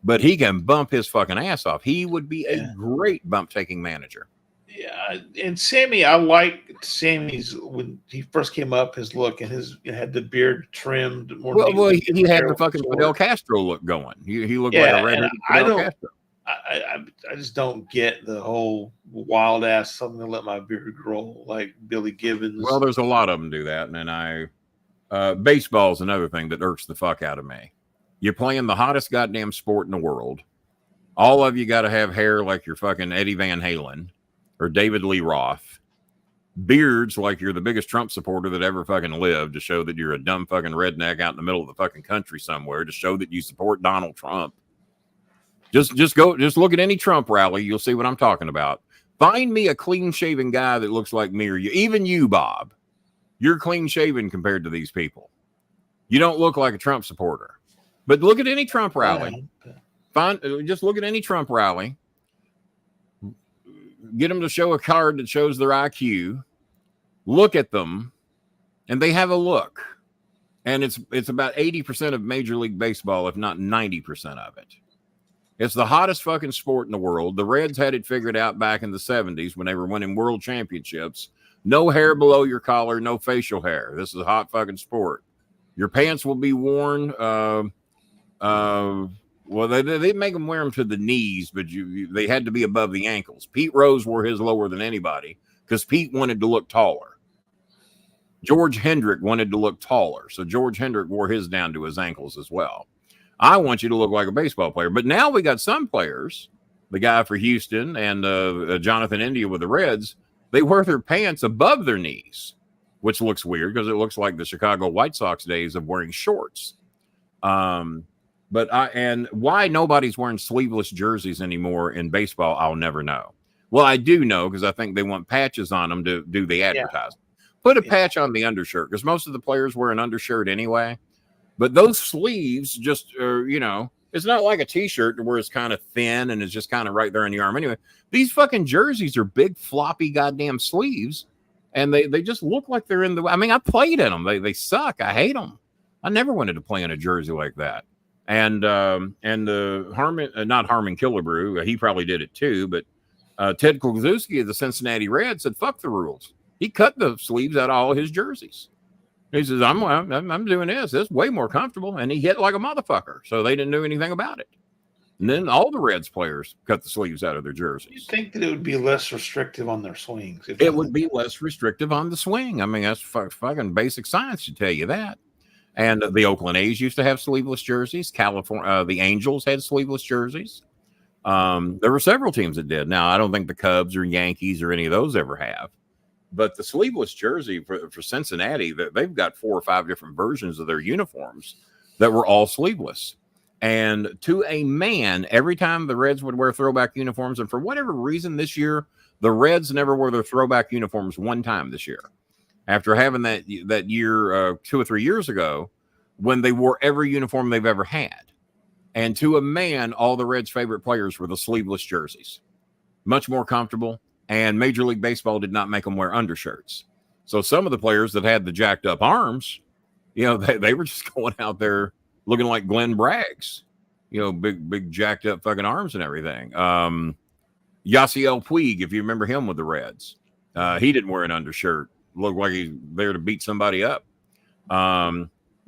but he can bump his fucking ass off. He would be a great bump-taking manager. Yeah, and Sammy, I liked Sammy's when he first came up, his look and had the beard trimmed more. Well, he had the fucking Fidel Castro look going. He looked like a redheaded Fidel Castro. I just don't get the whole wild ass something to let my beard grow like Billy Gibbons. Well, there's a lot of them do that, and baseball's another thing that irks the fuck out of me. You're playing the hottest goddamn sport in the world. All of you got to have hair like you're fucking Eddie Van Halen or David Lee Roth. Beards like you're the biggest Trump supporter that ever fucking lived, to show that you're a dumb fucking redneck out in the middle of the fucking country somewhere, to show that you support Donald Trump. Just look at any Trump rally. You'll see what I'm talking about. Find me a clean shaven guy that looks like me or you. Even you, Bob. You're clean shaven compared to these people. You don't look like a Trump supporter. But look at any Trump rally. Just look at any Trump rally. Get them to show a card that shows their IQ. Look at them, and they have a look. And it's about 80% of Major League Baseball, if not 90% of it. It's the hottest fucking sport in the world. The Reds had it figured out back in the 70s when they were winning world championships. No hair below your collar, no facial hair. This is a hot fucking sport. Your pants will be worn. Well, they make them wear them to the knees, but they had to be above the ankles. Pete Rose wore his lower than anybody because Pete wanted to look taller. George Hendrick wanted to look taller, so George Hendrick wore his down to his ankles as well. I want you to look like a baseball player, but now we got some players, the guy for Houston and Jonathan India with the Reds, they wear their pants above their knees, which looks weird because it looks like the Chicago White Sox days of wearing shorts. But why nobody's wearing sleeveless jerseys anymore in baseball, I'll never know. Well, I do know because I think they want patches on them to do the advertising. Put a patch on the undershirt because most of the players wear an undershirt anyway. But those sleeves just, it's not like a T-shirt where it's kind of thin and it's just kind of right there in the arm. Anyway, these fucking jerseys are big, floppy goddamn sleeves. And they just look like they're in the... I mean, I played in them. They suck. I hate them. I never wanted to play in a jersey like that. And the not Harmon Killebrew, he probably did it too, but Ted Kluszewski of the Cincinnati Reds said, fuck the rules. He cut the sleeves out of all his jerseys. He says, I'm doing this. It's way more comfortable. And he hit like a motherfucker. So they didn't do anything about it. And then all the Reds players cut the sleeves out of their jerseys. You think that it would be less restrictive on their swings? It would be less restrictive on the swing. I mean, that's fucking basic science to tell you that. And the Oakland A's used to have sleeveless jerseys. California, the Angels had sleeveless jerseys. There were several teams that did. Now, I don't think the Cubs or Yankees or any of those ever have. But the sleeveless jersey for Cincinnati, they've got 4 or 5 different versions of their uniforms that were all sleeveless. And to a man, every time the Reds would wear throwback uniforms, and for whatever reason this year, the Reds never wore their throwback uniforms one time this year. After having that year 2 or 3 years ago, when they wore every uniform they've ever had. And to a man, all the Reds' favorite players were the sleeveless jerseys. Much more comfortable. And Major League Baseball did not make them wear undershirts. So some of the players that had the jacked up arms, they were just going out there looking like Glenn Bragg's, big jacked up fucking arms and everything. Yasiel Puig, if you remember him with the Reds, he didn't wear an undershirt. Looked like he's there to beat somebody up.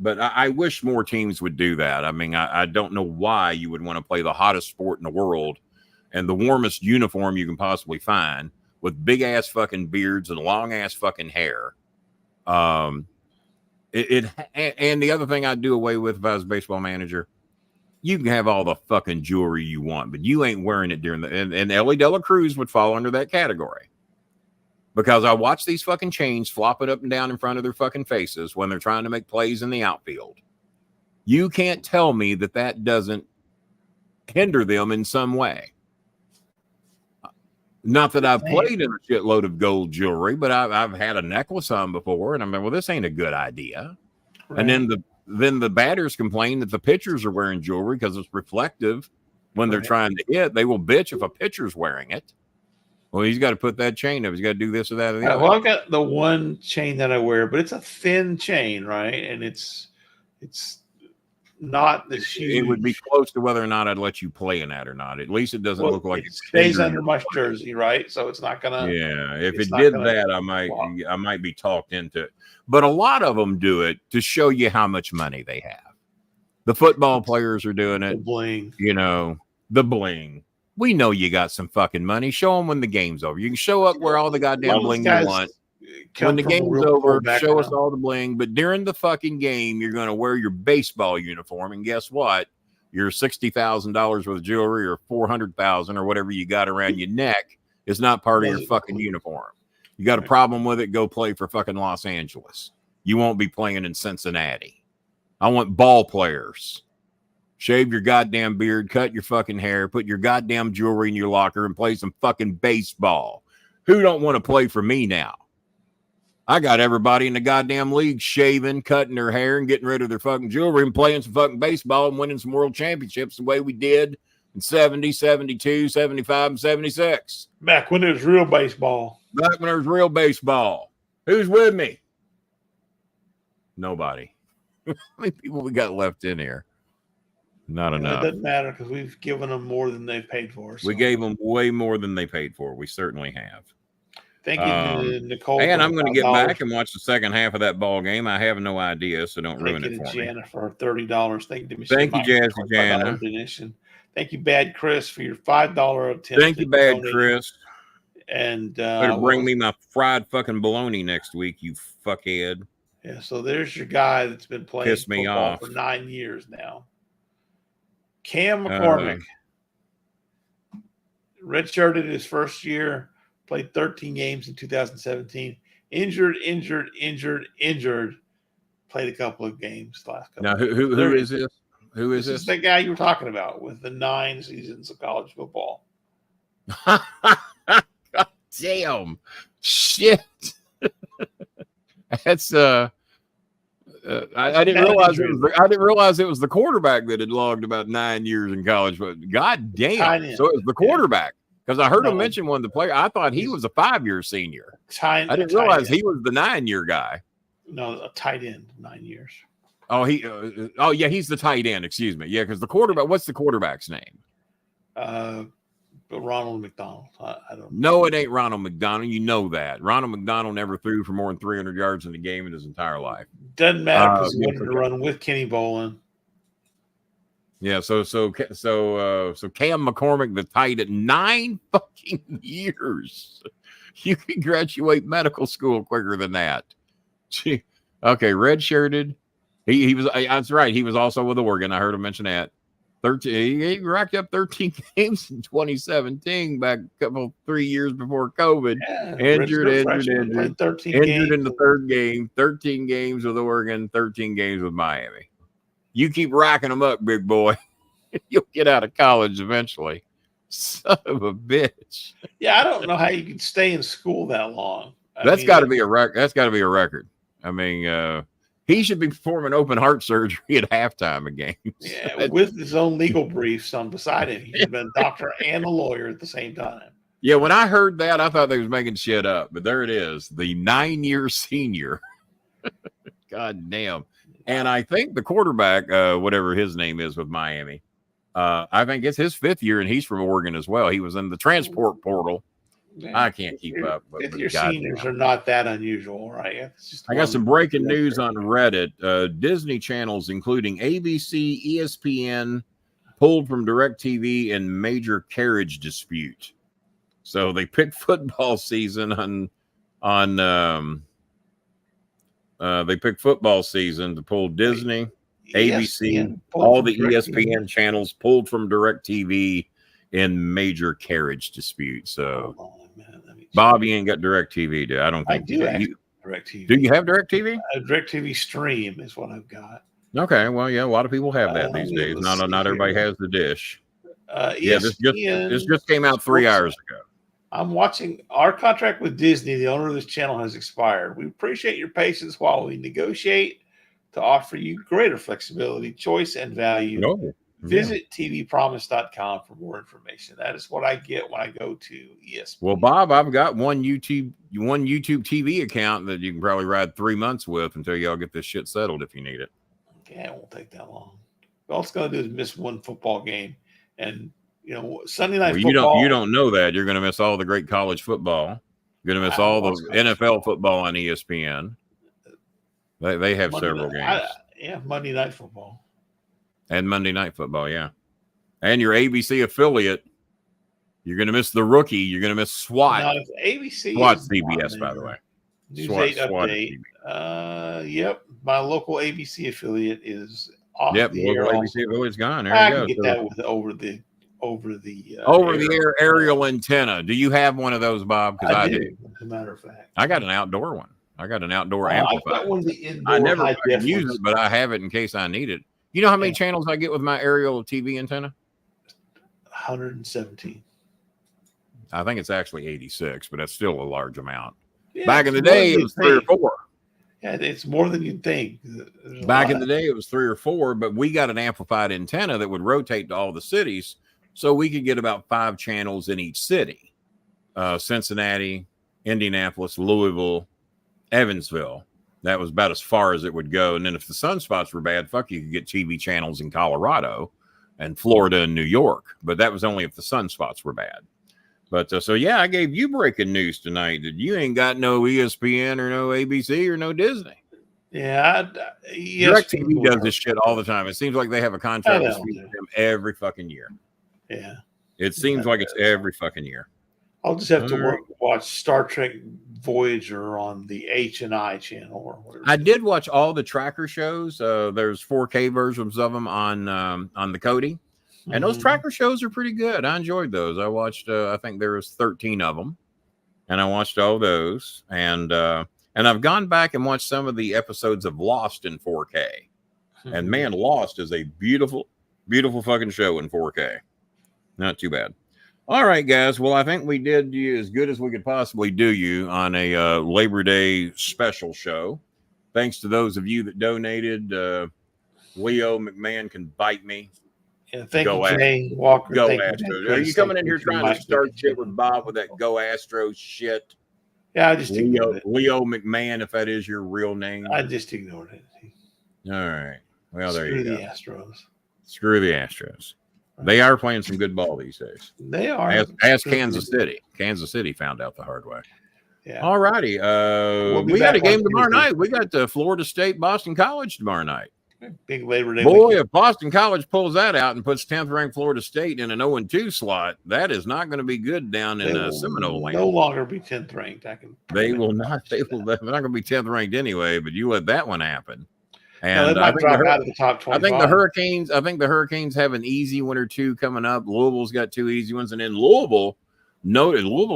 But I wish more teams would do that. I mean, I don't know why you would want to play the hottest sport in the world and the warmest uniform you can possibly find with big ass fucking beards and long ass fucking hair. And the other thing I'd do away with if I was a baseball manager, you can have all the fucking jewelry you want, but you ain't wearing it during and Ellie De La Cruz would fall under that category. Because I watch these fucking chains flopping up and down in front of their fucking faces when they're trying to make plays in the outfield. You can't tell me that doesn't hinder them in some way. Not that I've played in a shitload of gold jewelry, but I've had a necklace on before, and I'm like, well, this ain't a good idea. Right. And then the batters complain that the pitchers are wearing jewelry because it's reflective when they're trying to hit. They will bitch if a pitcher's wearing it. Well, he's got to put that chain up. He's got to do this or that or the other. Well, I've got the one chain that I wear, but it's a thin chain, right? And it's not this huge. It would be close to whether or not I'd let you play in that or not. At least it doesn't look like it stays under my jersey, right? So it's not gonna. Yeah, if it did that, I might be talked into it. But a lot of them do it to show you how much money they have. The football players are doing it. The bling. The bling. We know you got some fucking money. Show them when the game's over. You can show up where all the goddamn bling you want. When the game's over, show us all the bling. But during the fucking game, you're going to wear your baseball uniform. And guess what? Your $60,000 worth of jewelry or $400,000 or whatever you got around your neck is not part of your fucking uniform. You got a problem with it, go play for fucking Los Angeles. You won't be playing in Cincinnati. I want ball players. Shave your goddamn beard, cut your fucking hair, put your goddamn jewelry in your locker and play some fucking baseball. Who don't want to play for me now? I got everybody in the goddamn league shaving, cutting their hair and getting rid of their fucking jewelry and playing some fucking baseball and winning some world championships the way we did in 70, 72, 75, and 76. Back when it was real baseball. Back when there was real baseball. Who's with me? Nobody. How many people we got left in here? Not enough. It doesn't matter because we've given them more than they've paid for. So. We gave them way more than they paid for. We certainly have. Thank you, Nicole. And I'm going to get back and watch the second half of that ball game. I have no idea, so don't ruin it for me. Jana for $30. Thank you, Jazzy Jana. Donation. Thank you, Bad Chris, for your $5 attempt. Thank you, Bad Chris. And better bring me my fried fucking bologna next week, you fuckhead. Yeah, so there's your guy that's been playing football for 9 years now. Cam McCormick, redshirted his first year, played 13 games in 2017. Injured. Played a couple of games last couple. Now, who is this? Who is this? This is the guy you were talking about with the 9 seasons of college football. God damn. Shit. That's I didn't realize it was the quarterback that had logged about 9 years in college. But god damn, so it was the quarterback because I heard him mention one of the players. I thought he was a 5-year senior. I didn't realize he was the 9-year guy. No, a tight end, 9 years. Oh, he's the tight end. Excuse me. Yeah, because the quarterback. What's the quarterback's name? Ronald McDonald. I don't know. No, it ain't Ronald McDonald. You know that. Ronald McDonald never threw for more than 300 yards in the game in his entire life. Doesn't matter because he wanted to run with Kenny Bolin. Yeah, so Cam McCormick, the tight end, 9 fucking years. You can graduate medical school quicker than that. Gee. Okay, redshirted. He was. That's right. He was also with Oregon. I heard him mention that. 13. He racked up 13 games in 2017, back a couple 3 years before COVID. Yeah, injured in the third game. 13 games with Oregon, 13 games with Miami. You keep racking them up, big boy. You'll get out of college eventually. Son of a bitch. Yeah, I don't know how you can stay in school that long. That's got to be a record. That's got to be a record. I mean, he should be performing open heart surgery at halftime of games. Yeah, with his own legal briefs on beside him. He's been a doctor and a lawyer at the same time. Yeah, when I heard that, I thought they was making shit up. But there it is. The 9-year senior. God damn. And I think the quarterback, whatever his name is with Miami, I think it's his 5th year, and he's from Oregon as well. He was in the transport portal. Yeah. I can't keep up. Fifth-year seniors are not that unusual, right? It's just I got some breaking news on Reddit. Disney channels, including ABC, ESPN, pulled from DirecTV in major carriage dispute. So they picked football season they picked football season to pull Disney, ABC, all the ESPN channels pulled from DirecTV in major carriage dispute. So, Bob, you ain't got DirecTV, do I don't think I do have DirecTV. Do you have DirecTV? DirecTV Stream is what I've got. Okay, well, yeah, a lot of people have that these days. Not everybody has the dish. This just came out 3 hours ago. I'm watching. Our contract with Disney, the owner of this channel, has expired. We appreciate your patience while we negotiate to offer you greater flexibility, choice, and value. Visit tvpromise.com for more information. That is what I get when I go to ESPN. Well, Bob, I've got one YouTube TV account that you can probably ride 3 months with until y'all get this shit settled if you need it. Yeah, it won't take that long. All it's going to do is miss one football game. And, Sunday night football. You don't know that. You're going to miss all the great college football. You're going to miss all the NFL football on ESPN. They have several games. Monday night football. And Monday Night Football, yeah. And your ABC affiliate, you're going to miss The Rookie. You're going to miss SWAT. Now, ABC SWAT's CBS, by the way. News 8 update. Yep. My local ABC affiliate is off the air. Local ABC affiliate's gone. There I you go. Can get that with over the air aerial antenna. Do you have one of those, Bob? Because I do. As a matter of fact. I got an outdoor one. I got an outdoor amplifier. I've got one of the indoor. I never use it, but I have it in case I need it. You know how many channels I get with my aerial TV antenna? 117. I think it's actually 86, but that's still a large amount. Yeah, back in the day, it was 3 or 4. Yeah, it's more than you'd think. Back in the day, it was 3 or 4, but we got an amplified antenna that would rotate to all the cities, so we could get about 5 channels in each city. Cincinnati, Indianapolis, Louisville, Evansville. That was about as far as it would go. And then if the sunspots were bad, you could get TV channels in Colorado and Florida and New York. But that was only if the sunspots were bad. But I gave you breaking news tonight that you ain't got no ESPN or no ABC or no Disney. Yeah. DirecTV does this shit all the time. It seems like they have a contract with them every fucking year. Yeah. It seems like it's every fucking year. I'll just have to watch Star Trek Voyager on the H&I channel or whatever. I did watch all the tracker shows. There's 4K versions of them on the Kodi, and those tracker shows are pretty good. I enjoyed those. I watched. I think there was 13 of them, and I watched all those. And I've gone back and watched some of the episodes of Lost in 4K. And man, Lost is a beautiful, beautiful fucking show in 4K. Not too bad. All right, guys. Well, I think we did you as good as we could possibly do you on a Labor Day special show. Thanks to those of you that donated. Leo McMahon can bite me. Yeah, thank you, Jay Walker. Go Astros. Are you coming in here trying to start shit with Bob with that Go Astros shit? Yeah, I just Leo McMahon, if that is your real name. I just ignored it. All right. Well, there you go. Screw the Astros. They are playing some good ball these days. They are. Ask Kansas City. Kansas City found out the hard way. Yeah. All righty. We got a game tomorrow night. We got Florida State, Boston College tomorrow night. Big Labor Day. Boy, if Boston College pulls that out and puts 10th ranked Florida State in an 0-2 slot, that is not going to be good down in Seminole Land. No longer be 10th ranked. They will not. They're not going to be 10th ranked anyway. But you let that one happen. And I think out of the top 25. I think the Hurricanes have an easy one or two coming up. Louisville's got 2 easy ones, and then Louisville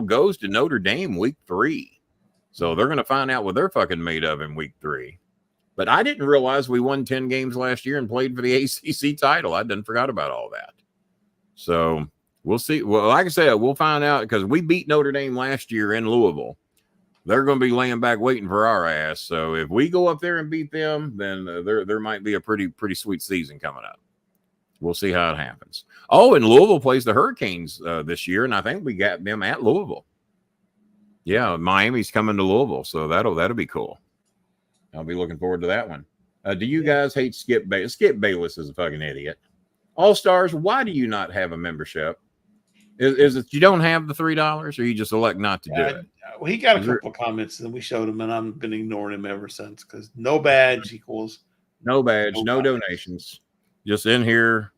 goes to Notre Dame week 3, so they're going to find out what they're fucking made of in week 3. But I didn't realize we won 10 games last year and played for the ACC title. I didn't forgot about all that. So we'll see. Well, like I said, we'll find out because we beat Notre Dame last year in Louisville. They're going to be laying back waiting for our ass. So if we go up there and beat them, then there might be a pretty sweet season coming up. We'll see how it happens. Oh, and Louisville plays the Hurricanes this year, and I think we got them at Louisville. Yeah, Miami's coming to Louisville, so that'll be cool. I'll be looking forward to that one. Do you guys hate Skip Bayless? Skip Bayless is a fucking idiot. All Stars, why do you not have a membership? Is it you don't have the $3 or you just elect not to do it? Well, he got a couple of comments and we showed him, and I've been ignoring him ever since because no badge equals no badge, no comments. donations. Just in here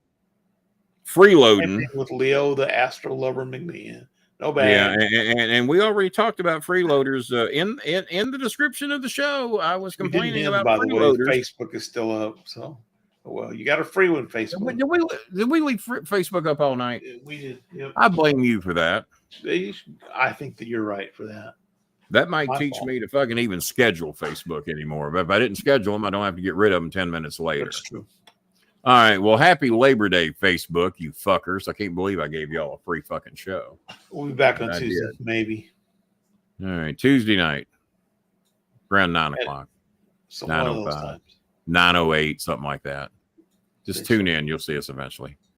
freeloading with Leo, the Astro Lover McMahon. No badge. Yeah, and we already talked about freeloaders in the description of the show. I was complaining about by the way, freeloaders. Facebook is still up, so well, you got a free one. Facebook. Did we leave Facebook up all night? We did. Yep. I blame you for that. I think that you're right for that. That might teach me to fucking even schedule Facebook anymore. But if I didn't schedule them, I don't have to get rid of them 10 minutes later. That's true. All right. Well, happy Labor Day, Facebook, you fuckers. I can't believe I gave y'all a free fucking show. We'll be back on Tuesday, maybe. All right. Tuesday night, around 9 o'clock. So 9:05, 9:08, something like that. Just tune in. You'll see us eventually.